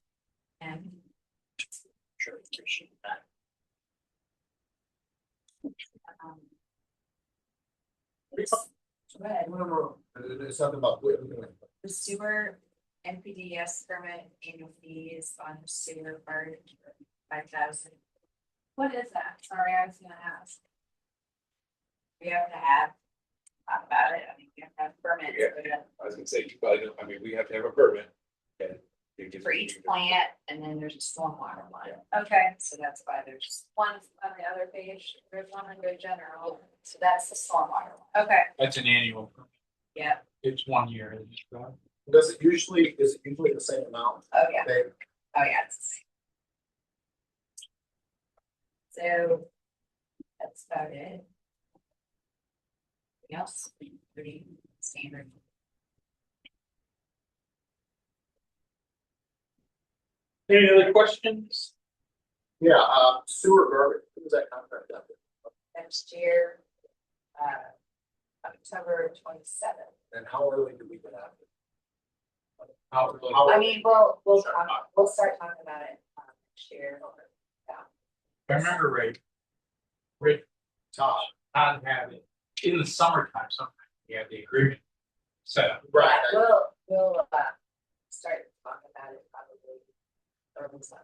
and Sure, appreciate that. um. No, no, no. It's something about. The sewer NPDES permit annual fees on the sewer part, 5,000. What is that? Sorry, I was gonna ask. We have to have, talk about it, I mean, we have to have permits I was gonna say, you probably don't, I mean, we have to have a permit. And it gives- for each plant, and then there's a stormwater one, Okay, so that's why there's, one on the other page, there's one under general. so that's the stormwater one. Okay, That's an annual. Yeah, It's 1 year. Isn't it, Rob? Is it usually the same amount? oh yeah, They, oh yeah, it's the same. So that's about it. Anything else, pretty standard. Any other questions? yeah, sewer garbage, who was that contract out there? Next year, October 27th. And how early do we get out? How- I mean, we'll start talking about it next year. If I remember right. Rick, Todd. Todd had it in the summertime, sometimes we had the agreement set up. Right. Yeah, we'll start talking about it probably early summer.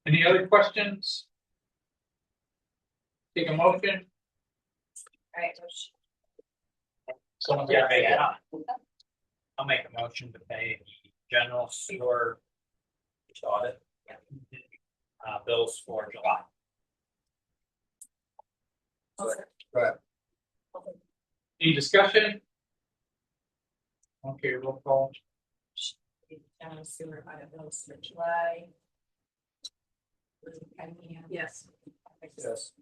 Any Any other questions? Take a motion, Alright, someone's Yeah, gotta make it. I'll make a motion to pay the general sewer audit. Bills for July. But Any discussion? Okay, roll call. general sewer audit bills for July. Yes. Yes.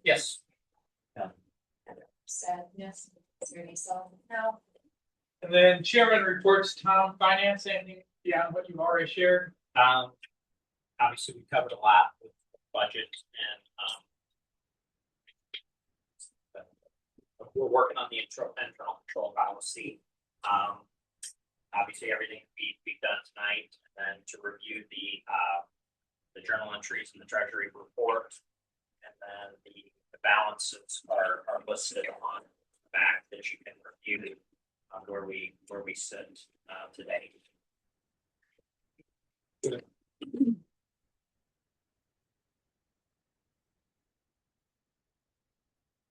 Yes. Said yes. Is there any so? No. And then chairman reports town finance, anything beyond what you've already shared? Obviously, we covered a lot with budget and we're working on the internal control policy. Obviously, everything we've done tonight, and then to review the journal entries in the treasury report. And then the balances are listed on the back that you can review where we sit today.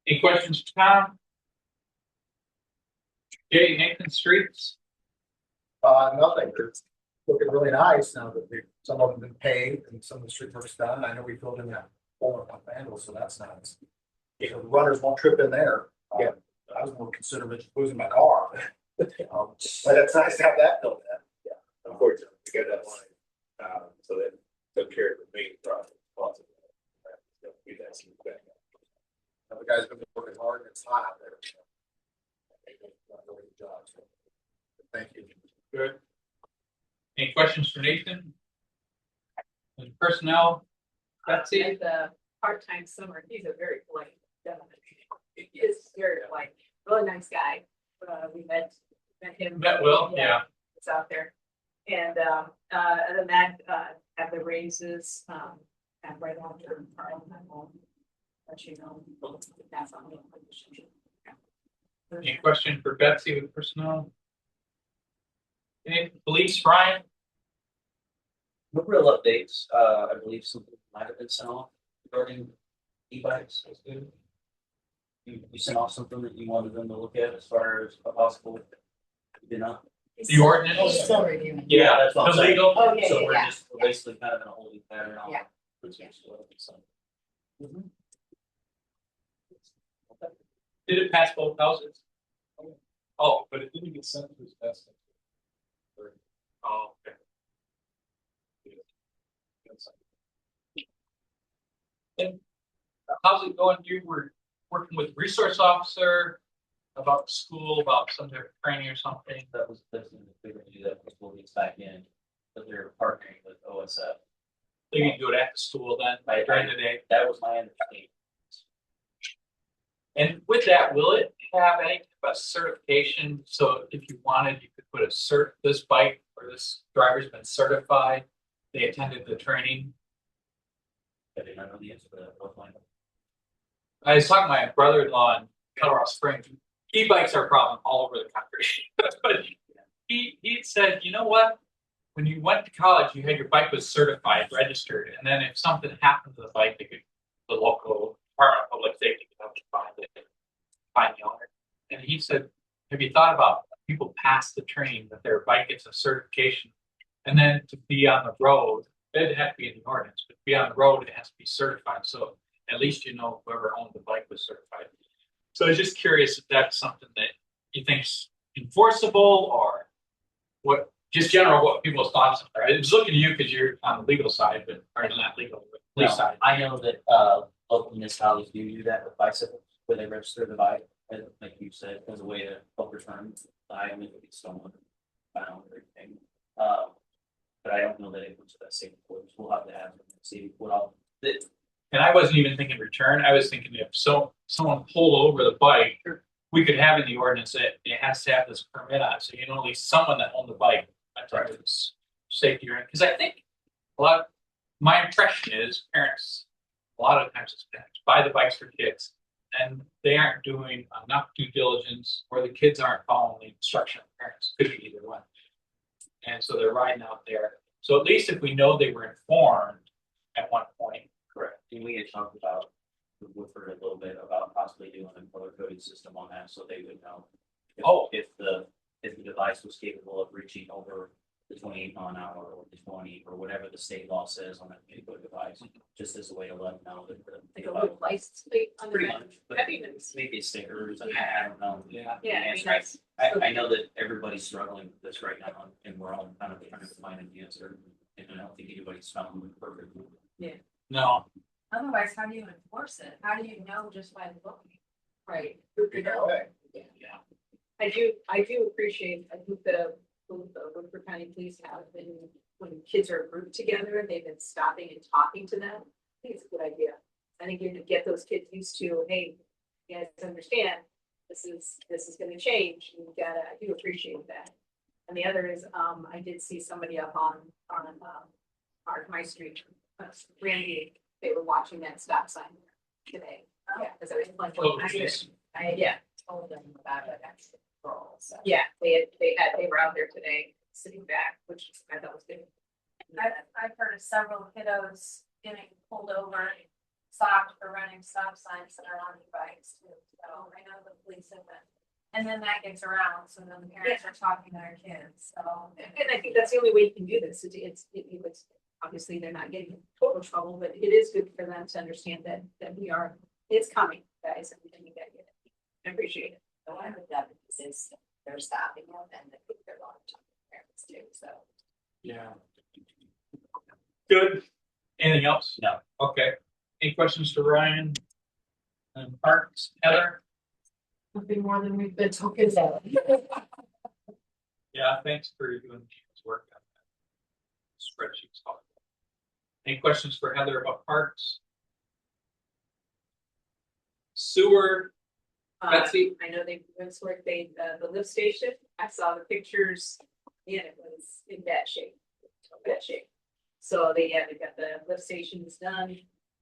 Any questions for Tom? Jay, Nathan Streets? Nothing, it's looking really nice now that some of them been paved and some of the street work's done. I know we filled in that hole in one vandal, so that's nice. Yeah, the runners won't trip in there. Yeah, I was more considerate losing my car. But it's nice to have that filled in. Yeah. Unfortunately, we got that line, so that took care of the main project. We got some back. The guys have been working hard and it's hot out there. They've done a really good job, so thank you. Good. Any questions for Nathan? And personnel? Betsy? And the part-time summer, he's a very polite gentleman. He is very polite, really nice guy. We met him. Met Will, yeah. It's out there. And other than that, have the raises, have right after Parliament. Let you know, that's on the position. Any question for Betsy with personnel? Any police, Ryan? No real updates. I believe something might have been sent off regarding e-bikes. You sent off something that you wanted them to look at as far as a possible, you know? The ordinance? Oh, still reviewing. Yeah, that's what I'm saying. Illegal? Oh, yeah, So yeah, we're yeah. just, we're basically kind of in a holding pattern on. Yeah. Did it pass both houses? Oh, But it didn't get sent to his best. oh, okay. And how's it going? You were working with resource officer about school, about some of their training or something? That was, that's when we were gonna do that before we get back in, but they're partnering with OSF. So you can do it at the school then, during the day? That was my understanding. And with that, will it have any type of certification? So if you wanted, you could put a this bike or this driver's been certified, they attended the training. I did not know the answer to that. I'll find out. I was talking to my brother-in-law in Colorado Springs. E-bikes are a problem all over the country. But he said, you know what? When you went to college, you had your bike was certified, registered, and then if something happened to the bike, the local Department of Public Safety could help you find the owner. And he said, have you thought about people pass the training that their bike gets a certification, and then to be on the road, it didn't have to be in the ordinance, but to be on the road, it has to be certified. So at least you know whoever owned the bike was certified. So I was just curious if that's something that you think's enforceable or what, just general, what people's thoughts are. I was looking at you because you're on the legal side, but or not legal, but police side. I know that local municipalities do that with bicycles, where they register the bike, and like you said, as a way to help return the item if it's someone found or anything. But I don't know that it was that same course. We'll have to have them see what all. And I wasn't even thinking return. I was thinking if someone pulled over the bike, we could have in the ordinance that it has to have this permit on it. So you know at least someone that owned the bike. I thought it was safety, because I think my impression is parents, a lot of times it's parents, buy the bikes for kids and they aren't doing enough due diligence, or the kids aren't following the instruction of parents. Could be either one. And so they're riding out there. So at least if we know they were informed at one point. Correct. And we had talked about with Woodford a little bit about possibly doing a color coded system on that, so they would know. If the device was capable of reaching over the 28 mile an hour or the 20 or whatever the state law says on that particular device, just as a way to let them know that the. Like a little license plate on the Pretty back. much, but That'd be nice. maybe stickers, I don't know. Yeah. Yeah, I mean, Yes, that's. I know that everybody's struggling with this right now, and we're all kind of trying to find an answer, and I don't think anybody's found the perfect. No, Otherwise, how do you enforce it? How do you know just by looking? Right. Be that way. yeah, I do appreciate, I think the Woodford County Police have been, when kids are grouped together, they've been stopping and talking to them. I think it's a good idea. I think you need to get those kids used to, hey, you guys understand, this is gonna change, and you gotta, I do appreciate that. And the other is, I did see somebody up on, my street, Randy, they were watching that stop sign today. Yeah, because I was like, Oh, geez. yeah, Told them about it, that's the role, so. yeah, they were out there today, sitting back, which I thought was good. I've heard of several kiddos getting pulled over, stopped for running stop signs that are on e-bikes too. So I know the police have been. And then that gets around, so then the parents are talking to their kids, so. And I think that's the only way you can do this, it's obviously they're not getting in total trouble, but it is good for them to understand that it's coming, guys, and you gotta get it. I appreciate it. The one with them is they're stopping them and I think they're going to talk to parents too, so. yeah. Good. Anything else? No. Okay. Any questions for Ryan? And Parks, Heather? Nothing more than we've been talking about. Yeah, thanks for doing this work on that. Spreadsheets. Any questions for Heather about parks? Sewer, Betsy? I know they went to work, the lift station, I saw the pictures, and it was in bad shape. So they've got the lift stations done,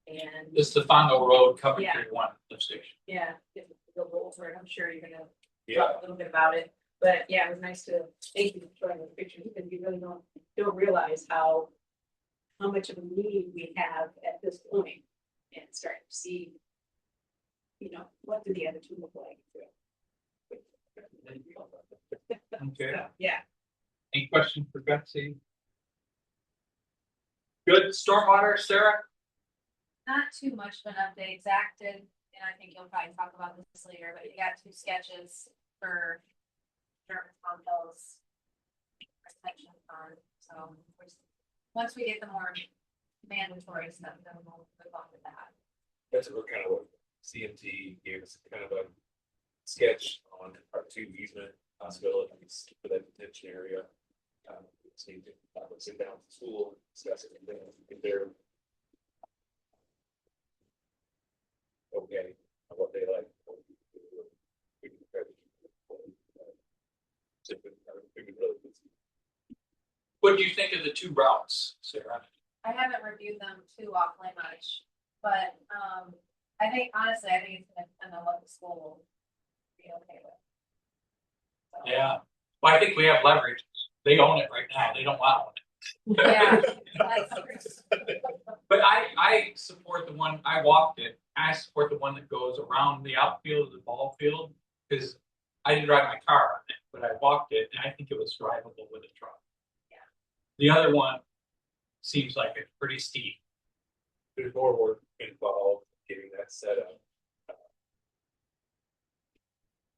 and This is the Fondo Road Coventry Yeah. one lift station. yeah, the over, I'm sure you're gonna talk a little bit about it. But yeah, it was nice to, thank you for showing the pictures, because you really don't realize how much of a need we have at this point, and starting to see, what do the other two look like? Okay. So, yeah, Any questions for Betsy? Good. Stormwater, Sarah? Not too much of an update. Zach did, and I think you'll probably talk about this later, but you got 2 sketches for German Pond Hills retention fund. So once we get the more mandatory stuff, then we'll move on to that. That's what kind of what CMT gave us kind of a sketch on part 2 easement possibilities for that detention area. So you can sit down with the school, discuss it, and then if they're okay, what they like. We can try to What do you think of the 2 routes, Sarah? I haven't reviewed them too awfully much, but I think honestly, I think it's gonna what the school will be okay with. So, Yeah. Well, I think we have leverage. They own it right now. They don't want it. Yeah. That's- But I support the one, I walked it, I support the one that goes around the outfield of the ball field, because I didn't drive my car on it, but I walked it, and I think it was drivable with a truck. Yeah. The other one seems like it's pretty steep. There's more work involved getting that set up.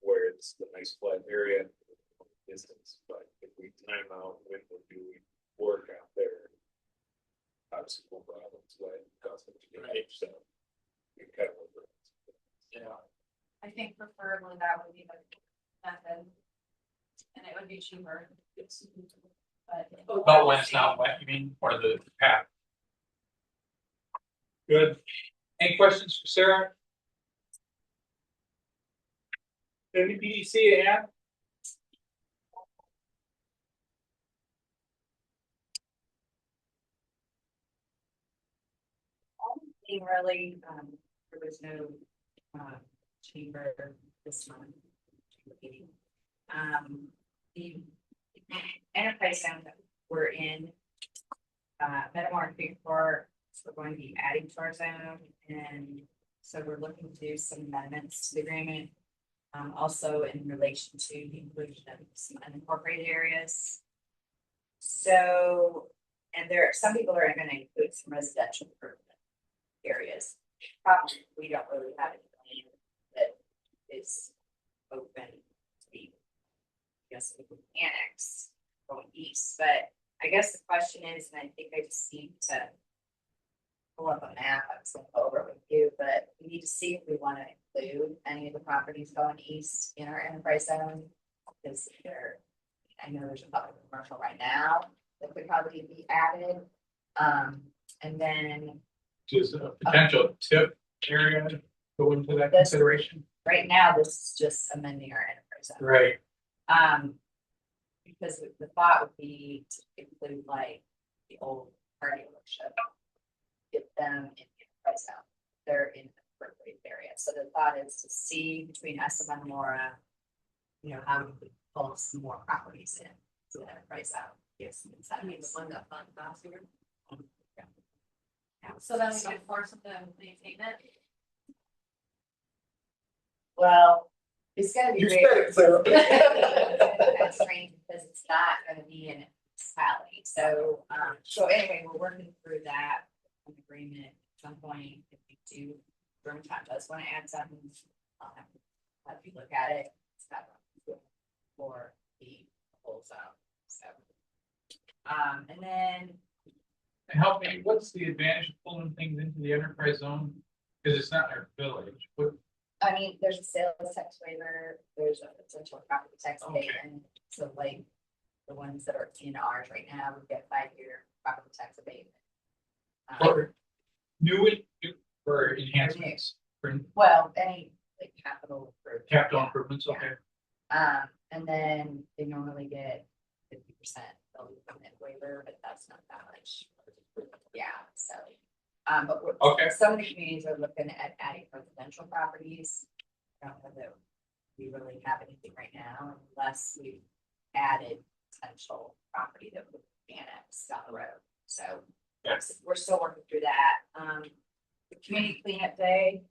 Where it's the nice flat area distance, but if we time out when we're doing work out there. Obviously, we'll problems like custom to get it, so. We can kind of work around. Yeah. I think preferably that would be the method. And it would be cheaper. But. But when it's not wet, you mean, or the path? Good. Any questions for Sarah? Any PDC to add? Being really, there was no, chamber this month. The enterprise zone that we're in, Metamora and Creek Park we're going to be adding to our zone, and so we're looking to do some amendments to the agreement. Also in relation to the inclusion of some unincorporated areas. So, and some people are gonna include some residential improvement areas. Probably, we don't really have anything that is open to be, I guess, we can annex going east, but I guess the question is, and I think I just need to pull up a map, I was gonna go over it with you, but we need to see if we wanna include any of the properties going east in our enterprise zone. Because I know there's a public commercial right now that could probably be added. And then Does a potential tip area go into that This- consideration? right now, this is just amending our enterprise zone. Right. Because the thought would be to include like the old car dealership. Get them in the enterprise zone, they're in the appropriate area, so the thought is to see between us and Laura. You know, how we could pull some more properties in to the enterprise zone. Yes. I mean, the one that fund last year. Yeah. So then we can force them to maintain it. Well, it's gonna be You great. said it, Sarah. That's strange because it's not gonna be in a municipality, so, so anyway, we're working through that. An agreement at some point, if we do, Germantown does wanna add something, I'll have you look at it. It's not for the whole zone, so. And then, Help me, what's the advantage of pulling things into the enterprise zone? Because it's not our village. What, I mean, there's a sales tax waiver, there's a potential property tax Okay. abatement, so like. The ones that are in ours right now, we get 5-year property tax abatement. or or enhancements, for Well, any like capital. capital improvements, okay? And then they normally get 50% permit waiver, but that's not that much. Yeah, so. But Okay. some of the communities are looking at adding residential properties. I don't know that we really have anything right now unless we added potential property that would be annexed down the road. So we're still working through that. The community cleanup day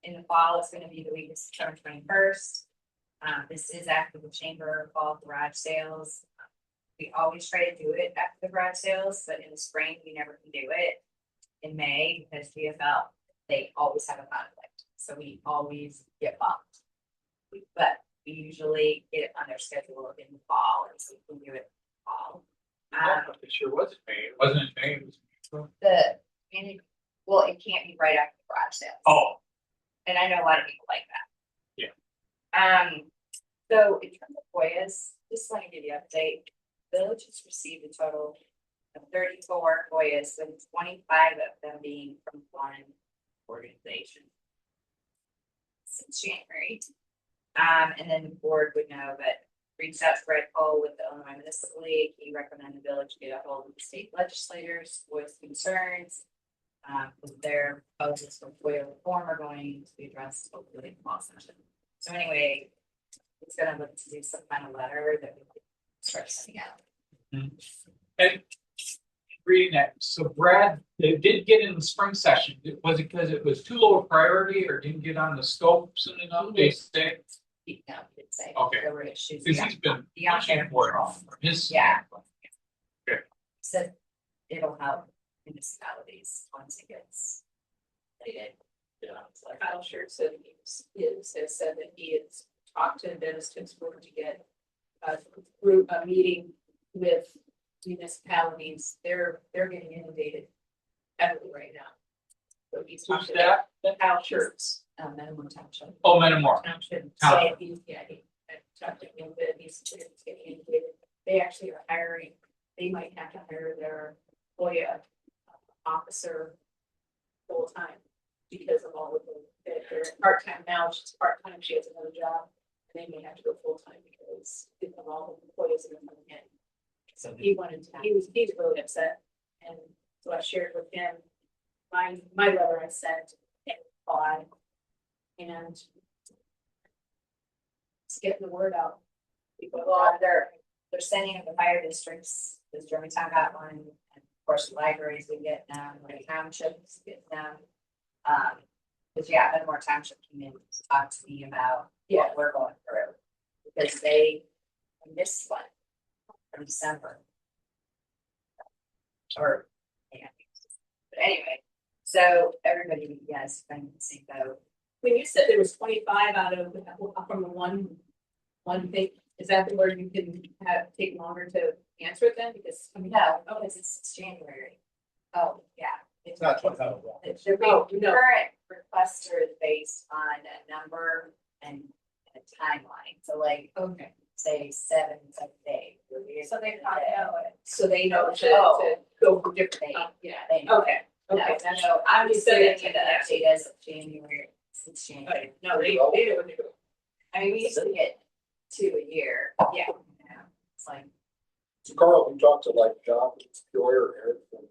in the fall is going to be the week of September 21st. This is after the chamber fall garage sales. We always try to do it after the garage sales, but in the spring, we never can do it in May because GFL, they always have a conflict. So we always get bumped. But we usually get it on their schedule in the fall, and so we can do it in the fall. It sure was in May. It wasn't in May. It was. Well, it can't be right after the garage sales. Oh, And I know a lot of people like that. Yeah. So in terms of FOIAs, just want to give you an update. Village has received a total of 34 FOIAs, with 25 of them being from one organization since January. And then the board would know, but reached out to Brett Cole with the Illinois Municipal League. He recommended the village get a hold of the state legislators, voice concerns. With their proposals for FOIA reform are going to be addressed hopefully in fall session. So anyway, it's gonna look to do some kind of letter that we can start sending out. and reading that, so Brad, they did get in the spring session. Was it because it was too low a priority or didn't get on the scope soon enough? They say, He did say. Okay. There were issues. because he's been Beyond pushing their for it control. from his. Yeah. Okay. Said it'll help municipalities once it gets. Completed. Kyle Shirt said has said that he has talked to Dennis Tinsburg to get a meeting with municipalities. They're getting inundated heavily right now. So he's Who's talking that? about Kyle Shirts. Minimum township. Oh, Metamora. Township. Township. So he's, yeah, he talked to him, but he's getting inundated. They actually are hiring, they might have to hire their FOIA officer full time because of all of them. They're part-time now, she's part-time, she has another job, and they may have to go full-time because of all the FOIAs that are coming in. So he was really upset, and so I shared with him my letter I sent and reply. And it's getting the word out. People Well, they're sending them to fire districts, because Germantown got one, and course, the libraries we get them, the townships get them. But yeah, Benmore Township came in to talk to me about what we're going through. Because they missed one from December. Or, yeah. But anyway, so everybody, yes, been in the same boat. When you said there was 25 out of, from the one thing, is that where you can take longer to answer it then? Because, I mean, No, because it's January. Oh, yeah. It's not 25. The current requester is based on a number and a timeline, so like, okay, say 7 days. So they probably know it. so they know to Oh. go for different, They- yeah, They know. okay, No, okay. no, I'm just So giving they- you the update as of January, since January. No, they know what they're doing. I mean, we used to get 2 a year. Yeah. It's like, So Carl, you talked to like John, Joy or Eric from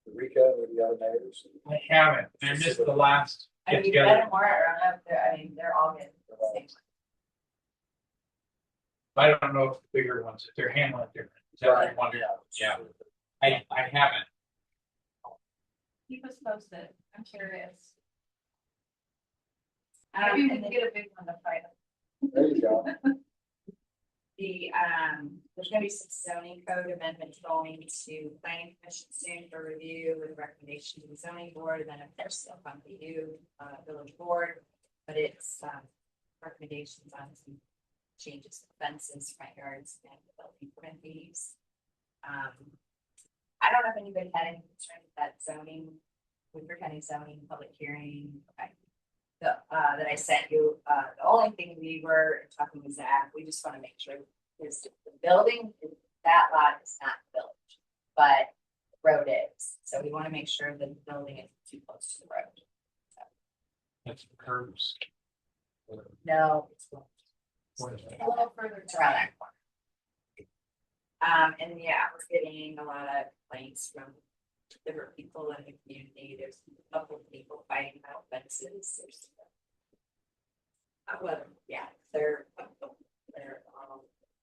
Eureka or the other neighbors? I haven't, I missed the last I get mean, together. Benmore, around up there, I mean, they're all getting the same. I don't know if the bigger ones, if they're handling it different. Is that what you want? Yeah, I haven't. Keep us posted, I'm curious. Maybe Maybe we can get a big one to fight. There you go. There's gonna be some zoning code amendments going to planning commission soon for review with recommendation to the zoning board, and then of course they'll come to you, village board. But it's, recommendations on some changes to fences, front yards, and building permit fees. I don't know if anybody had any concern with that zoning, Woodford County zoning public hearing. That I sent you, the only thing we were talking with Zach, we just want to make sure is the building, that lot is not village, but the road is. So we want to make sure that the building is too close to the road. That's curves. No, it's What is that? a little further around that corner. And yeah, we're getting a lot of complaints from different people in the community. There's a couple of people fighting about fences. There's well, yeah, they're,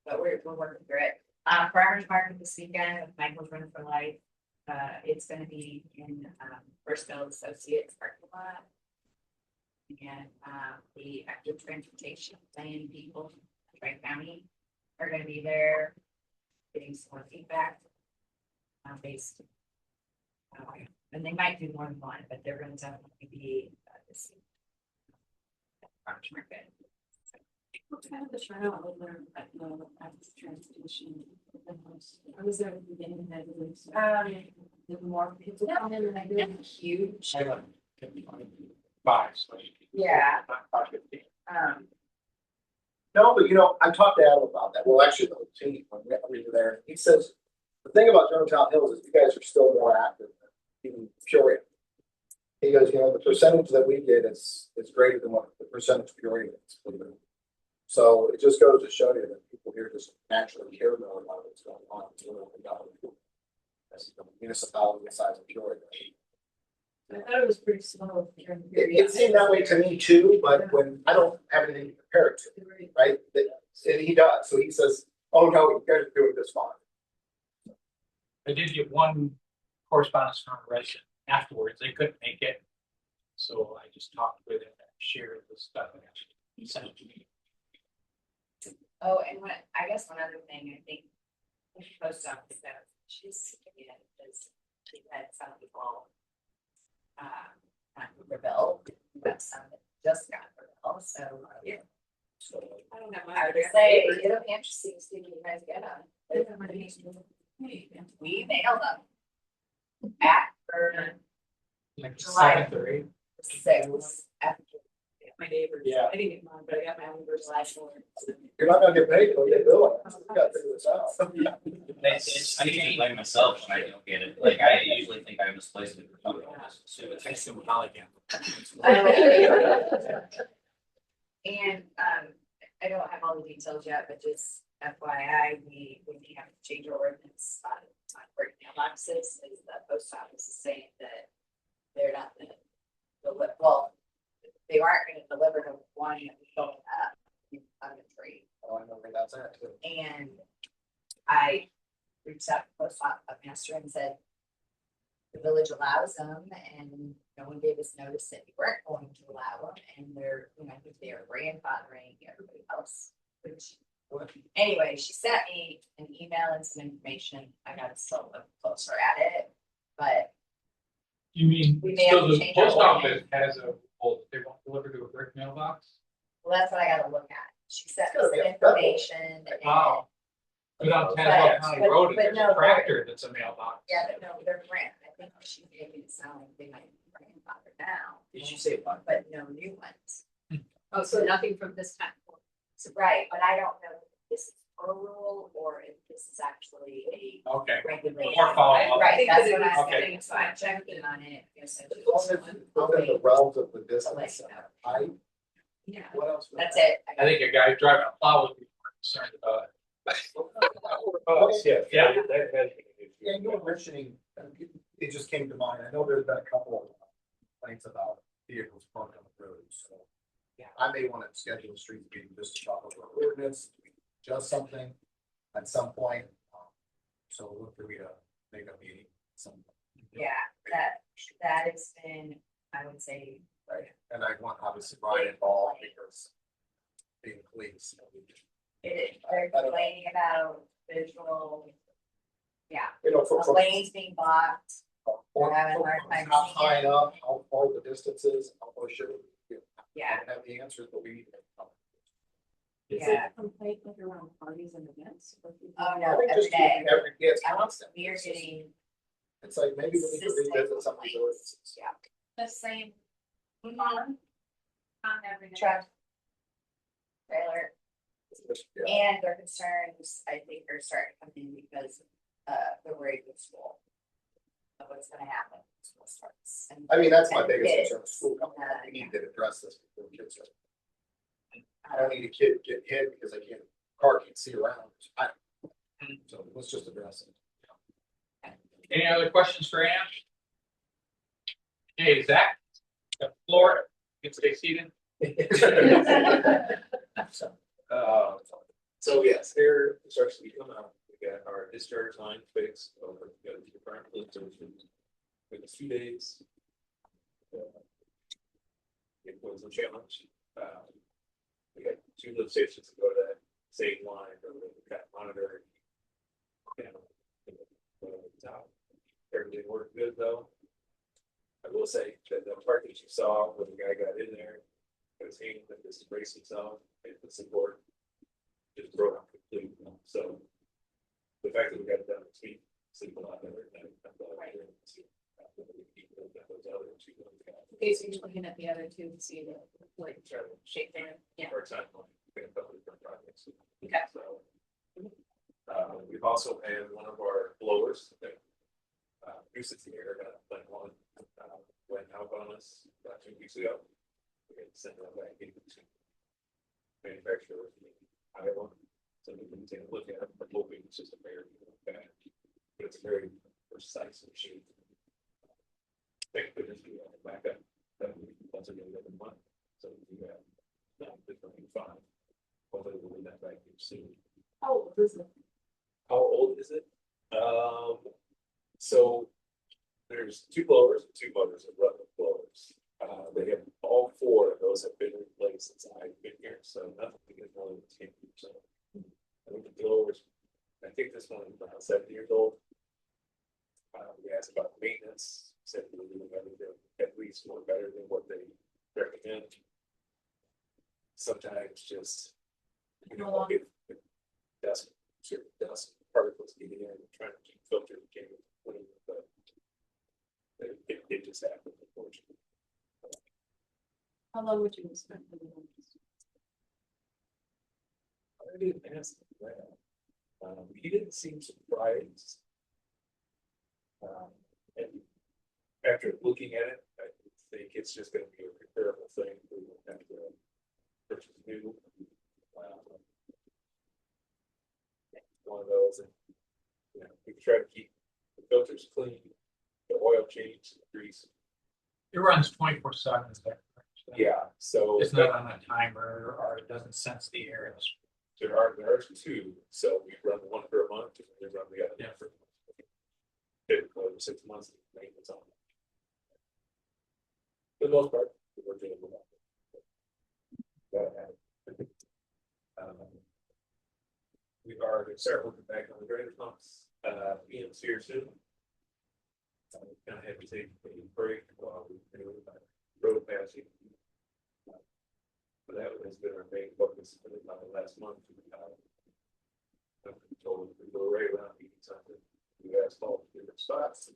but we're working through it. Farmers market this weekend with Michael's Run for Life. It's gonna be in, First Build Associates parking lot. And, the active transportation plan people, Tri County, are gonna be there. Getting some more feedback. Based. And they might do more than one, but they're gonna definitely be, this. Farmers market. What kind of the turnout over at the transportation? I was there at the beginning and I believe. There were more people come in than I did. Huge. I like 5, so. Yeah. Not 5:15. No, but you know, I talked to Adam about that. Well, actually, the whole team, when we were there, he says, the thing about Germantown Hills is you guys are still more active than even Peoria. He goes, you know, the percentage that we get is greater than what the percentage Peoria is. So it just goes to show you that people here just naturally care more about what's going on. You know, as a municipality the size of Peoria. I thought it was pretty slow during the It, period. it seemed that way to me too, but when I don't have anything to compare it to, right? And he does, so he says, oh no, you guys are doing this fine. I did get one correspondence from a resident afterwards, they couldn't make it. So I just talked with him and shared the stuff and actually he sent it to me. Oh, and I guess one other thing, I think. The post office that she's, is she had some people. Not rebel, but some that just got rebel, so, yeah. I don't know. I would say, it'll be interesting to see what you guys get on. We mailed them. After Like July. 7th or 8th. 6. After My neighbors. Yeah. I didn't get mine, but I got my neighbors last year. You're not gonna get paid till you bill it. We gotta figure this out. I usually blame myself when I don't get it, like, I usually think I misplaced it. For something, I just assume it's- I still again. And, I don't have all the details yet, but just FYI, we may have to change our ordinance on work mailboxes, as the post office is saying that they're not gonna deliver, well, they aren't gonna deliver the one that we don't have on the tree. Oh, I know where that's at too. And I reached out to post office master and said, the village allows them and no one gave us notice that we weren't going to allow them and they're, you know, I think they are grandfathering everybody else, which. Anyway, she sent me an email and some information. I gotta still look closer at it, but You mean, We may so have to the change our post office ordinance. has a, well, they won't deliver to a brick mailbox? well, that's what I gotta look at. She sent me It's some gotta be a information and, Wow. But on But- Tazewell County but- Road, but there's no, a tractor that's a mailbox. yeah, but no, they're grant. I think she made it sound like they might be grandfathered now. Did you say what? But no new ones. Oh, so nothing from this time forward. So, right, but I don't know if this is a rule or if this is actually a Okay, regulation. More follow-up. Right, think that's that what it is I'm okay. saying, so I checked in on it. I guess I As long as just- it's within the realms of the distance, I'll let I, Yeah, what else? that's it. I think a guy driving a plow would be more concerned about it. Yeah. Yeah. That has been an issue. Yeah, you were mentioning, it just came to mind, I know there's been a couple of complaints about vehicles parked on the road, so. Yeah. I may wanna schedule a street meeting just to talk about ordinance, just something at some point. So look for me to make a meeting, some. Yeah, that has been, I would say, Right, and I want obviously Brian involved because. Being police. they're complaining about visual. Yeah, You know, from. lanes being blocked. Or- having a hard time How seeing high it. up, how far the distance is, how much it. Yeah. I don't have the answers, but we need. Is Yeah. it a complaint like around parties and events? Oh, I no, think every just day. yeah, it's I want, constant. we are getting It's like maybe we need to consistent revisit some of these complaints. ordinances. Yeah. The same. On every day. Truck. Trailer. Yeah. And their concerns, I think, are starting to come in because, the rate of school. Of what's gonna happen when school starts. And I mean, that's my and biggest kids, concern, school coming up, we yeah. need to address this before kids are. I don't need a kid get hit because I can't, car can't see around, so let's just address it. Any other questions for Ann? Hey, Zach, the floor, you can stay seated. So yes, here starts to come out, we got our discharge line fixed over, we got the current police station. For the 2 days. It was a challenge, we got 2 lift stations to go to that same line, or we got monitoring. Everything worked good though. I will say that the part that you saw when the guy got in there, it was hanging with this brace himself, and the support just broke up completely, so. The fact that we got it done this week, sleep a lot better than I thought. Okay, so you're looking at the other two to see the, like, shape there, yeah. For example, we have a couple different projects. Okay. So. We've also had one of our blowers that. Uses the air, like one, went out on us about 2 weeks ago. We had to send that back into the manufacturer. I have one, so we can take a look at it, but hoping it's just a very bad. But it's a very precise machine. Thank goodness we have a backup, that we can also get another month, so we have. Different fine. Hopefully we'll get that back here soon. Oh, this is. How old is it? So there's 2 blowers and 2 motors of Rutland blowers. They have all 4 of those have been replaced since I've been here, so nothing is more than 10 years old. I think the blowers, I think this one is about 7 years old. We asked about maintenance, said we were doing everything at least more better than what they recommend. Sometimes just. If dust, certain dust particles getting in, and trying to keep filter the game clean, but. It just happened, unfortunately. How long would you expect for the one? I didn't ask him that. He didn't seem surprised. And after looking at it, I think it's just gonna be a repairable thing, we will have to purchase new. One of those, and, you know, we try to keep the filters clean, the oil change, the grease. It runs 24/7, is that correct? Yeah, so. It's not on a timer or it doesn't sense the air. There are 2, so we run one for a month, and we run the other. Yeah. For 6 months, maintenance on For the most part, we're doing it. We are gonna start looking back on the drainage pumps, PM's here soon. Kind of have to take a break while we do road passing. But that has been our main focus for the last month. Told we go right around eating something. We asphalt different spots.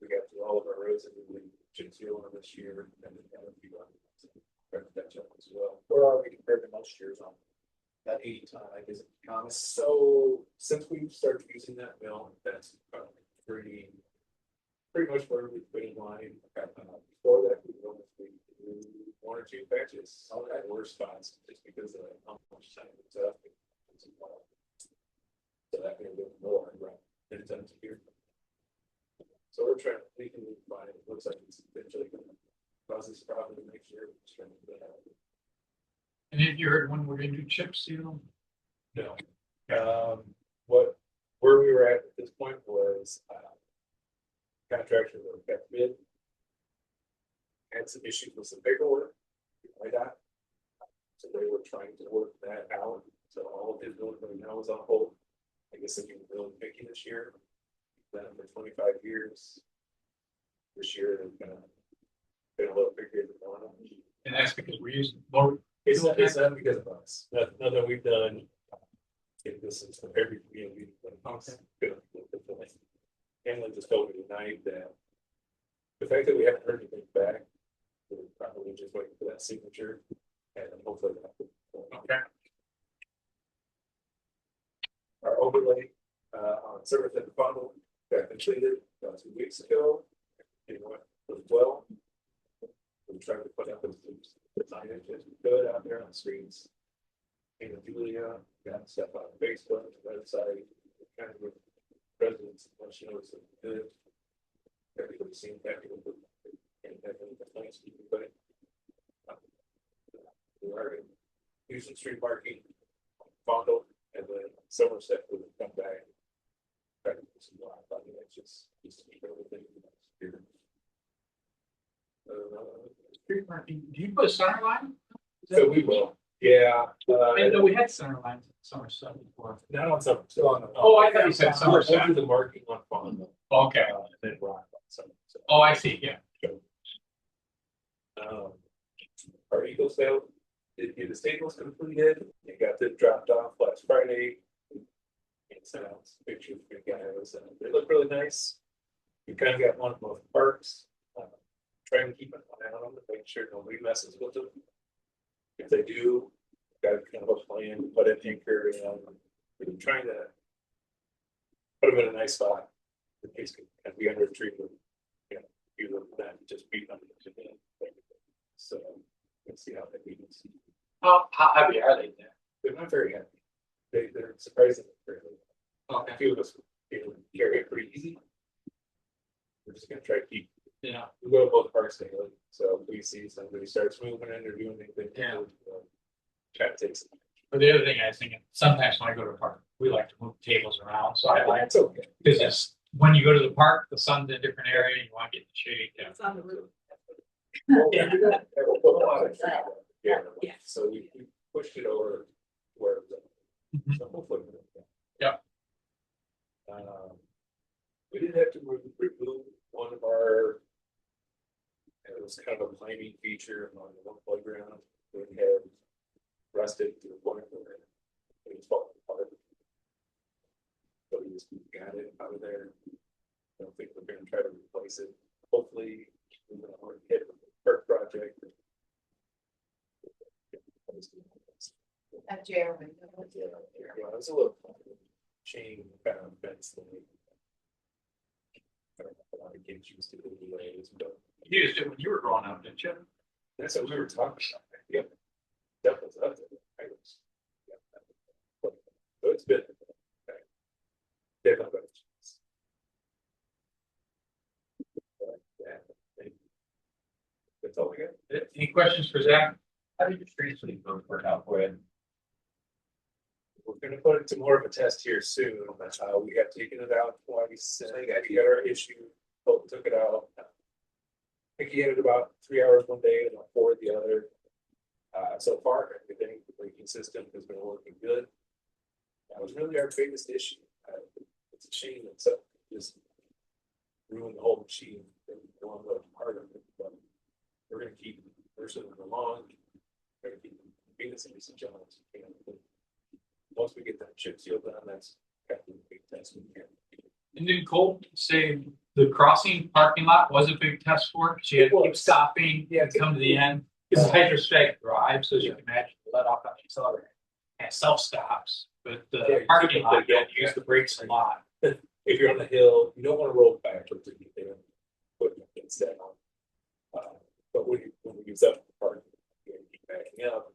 We got through all of our roads and we chip seal on this year and then have a few others. Catch up as well. Where are we compared to most years on that 80 ton, I guess, Thomas? So since we started using that mill, that's pretty much where we've been in line. Before that, we only do one or two patches. All that worse spots just because of how much time it's up. So that can do more, right? And it's up to here. So we're trying, we can find, it looks like it's eventually gonna cause this problem next year. We're just trying to get out. And have you heard when we're gonna do chip seal? No. Where we were at this point was, contractor that got bid. Had some issues with some paperwork, like that. So they were trying to work that out, so all of his building right now is on hold. I guess if you build Mickey this year, then for 25 years. This year, they've been a little bigger than normal. And that's because we're using more. It's not because of us, nothing we've done. This is from every community. Hamlin just told me tonight that the fact that we haven't heard anything back, we're probably just waiting for that signature and hopefully that. Okay. Our overlay, on service at the bundle got completed about 2 weeks ago. You know what, was well. We tried to put up as signage as we could out there on the streets. And Julia got stuff on Facebook, website, kind of with residents, once you know it's good. Everybody seemed happy with it. And having the plans to put it. We are in Houston Street parking, bundle, and then Somerset would come back. I mean, it's just to keep everything here. Street parking, do you put a center line? So we will, yeah. I didn't know we had center lines in Somerset before. Not on some, still on the. Oh, I thought you said We'll Somerset. do the marking on Fonda. Okay. And then rock on some. Oh, I see, yeah. Our Eagle sale, the state was completed, it got it dropped off last Friday. And sent out some pictures for you guys, and they look really nice. We kind of got one of both parks. Trying to keep an eye on them to make sure nobody messes with them. If they do, got kind of a plan, put an anchor in, we're trying to put them in a nice spot. In case it can be under a tree, with, you know, you look at that, just beat them to the. So, let's see how they beat us. How heavy are they there? They're not very heavy. They're surprisingly fairly. Okay. A few of us carry it pretty easy. We're just gonna try to keep. Yeah. We go to both parks daily, so if we see somebody starts moving in or doing anything. Yeah. Try to take some. But the other thing I was thinking, sometimes when I go to a park, we like to move tables around, so I like, That's okay. because it's, when you go to the park, the sun's in a different area, and you want to get the shade, yeah. It's on the roof. Well, we do that. We'll put a lot of trees up. Yeah, Yeah. so we pushed it over where it was. Mhm. So hopefully. Yep. We did have to remove one of our. It was kind of a climbing feature on the one playground. We had rusted to the point where it was falling apart. So we just got it out of there. I don't think we're gonna try to replace it. Hopefully, we're gonna already hit the first project. At Jeremy. Yeah, it was a little chain kind of fence thing. I don't know, a lot of kids used to do the ways, but You used it when you were growing up, didn't you? that's what we were talking about. Yep. That was up there. I was- yeah. So it's been. Okay. Definitely. That's all we got. Any questions for Zach? How did your street sweep work out for you? We're gonna put it to more of a test here soon. We have taken it out twice. We got our issue, both took it out. think he had it about 3 hours one day and about 4 the other. So far, everything, the braking system has been working good. That was really our biggest issue. It's a shame that something just ruined the whole machine. One part of it, but we're gonna keep nursing it along. We're gonna keep being some challenges. Once we get that chip seal done, that's kind of the big test we can. And then Cole say the crossing parking lot was a big test for it. She had to keep stopping, to come to the end. It's a hydrostatic drive, so as you can imagine, let off on the accelerator. And self stops, but Yeah, the you parking lot, typically you don't use the brakes a lot. If you're on the hill, you don't wanna roll backwards if you can, put your instead on. But when we use up the park, you keep backing up.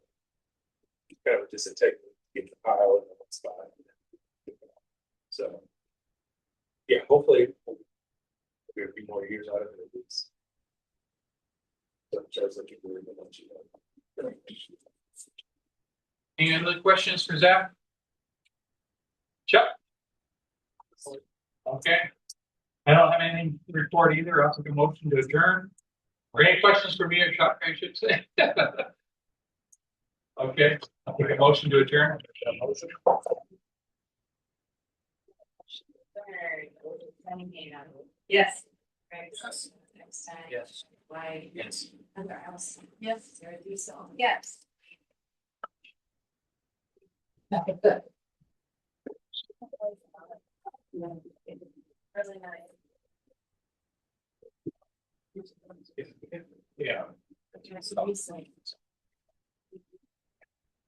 It's kind of just a technique, to get the pile in one spot. So. Yeah, hopefully. We'll be a few more years out of it at least. So Charles, looking for the lunch, you know. Any other questions for Zach? Chuck? Okay. I don't have anything to report either. I'll take a motion to adjourn. Or any questions for me or Chuck, I should say. Okay, I'll take a motion to adjourn. Yes. Yes. Next time. Yes. Why? Yes. Heather Allison. Yes. Sarah Diesel. Yes. Really nice. Yeah. Sarah Diesel.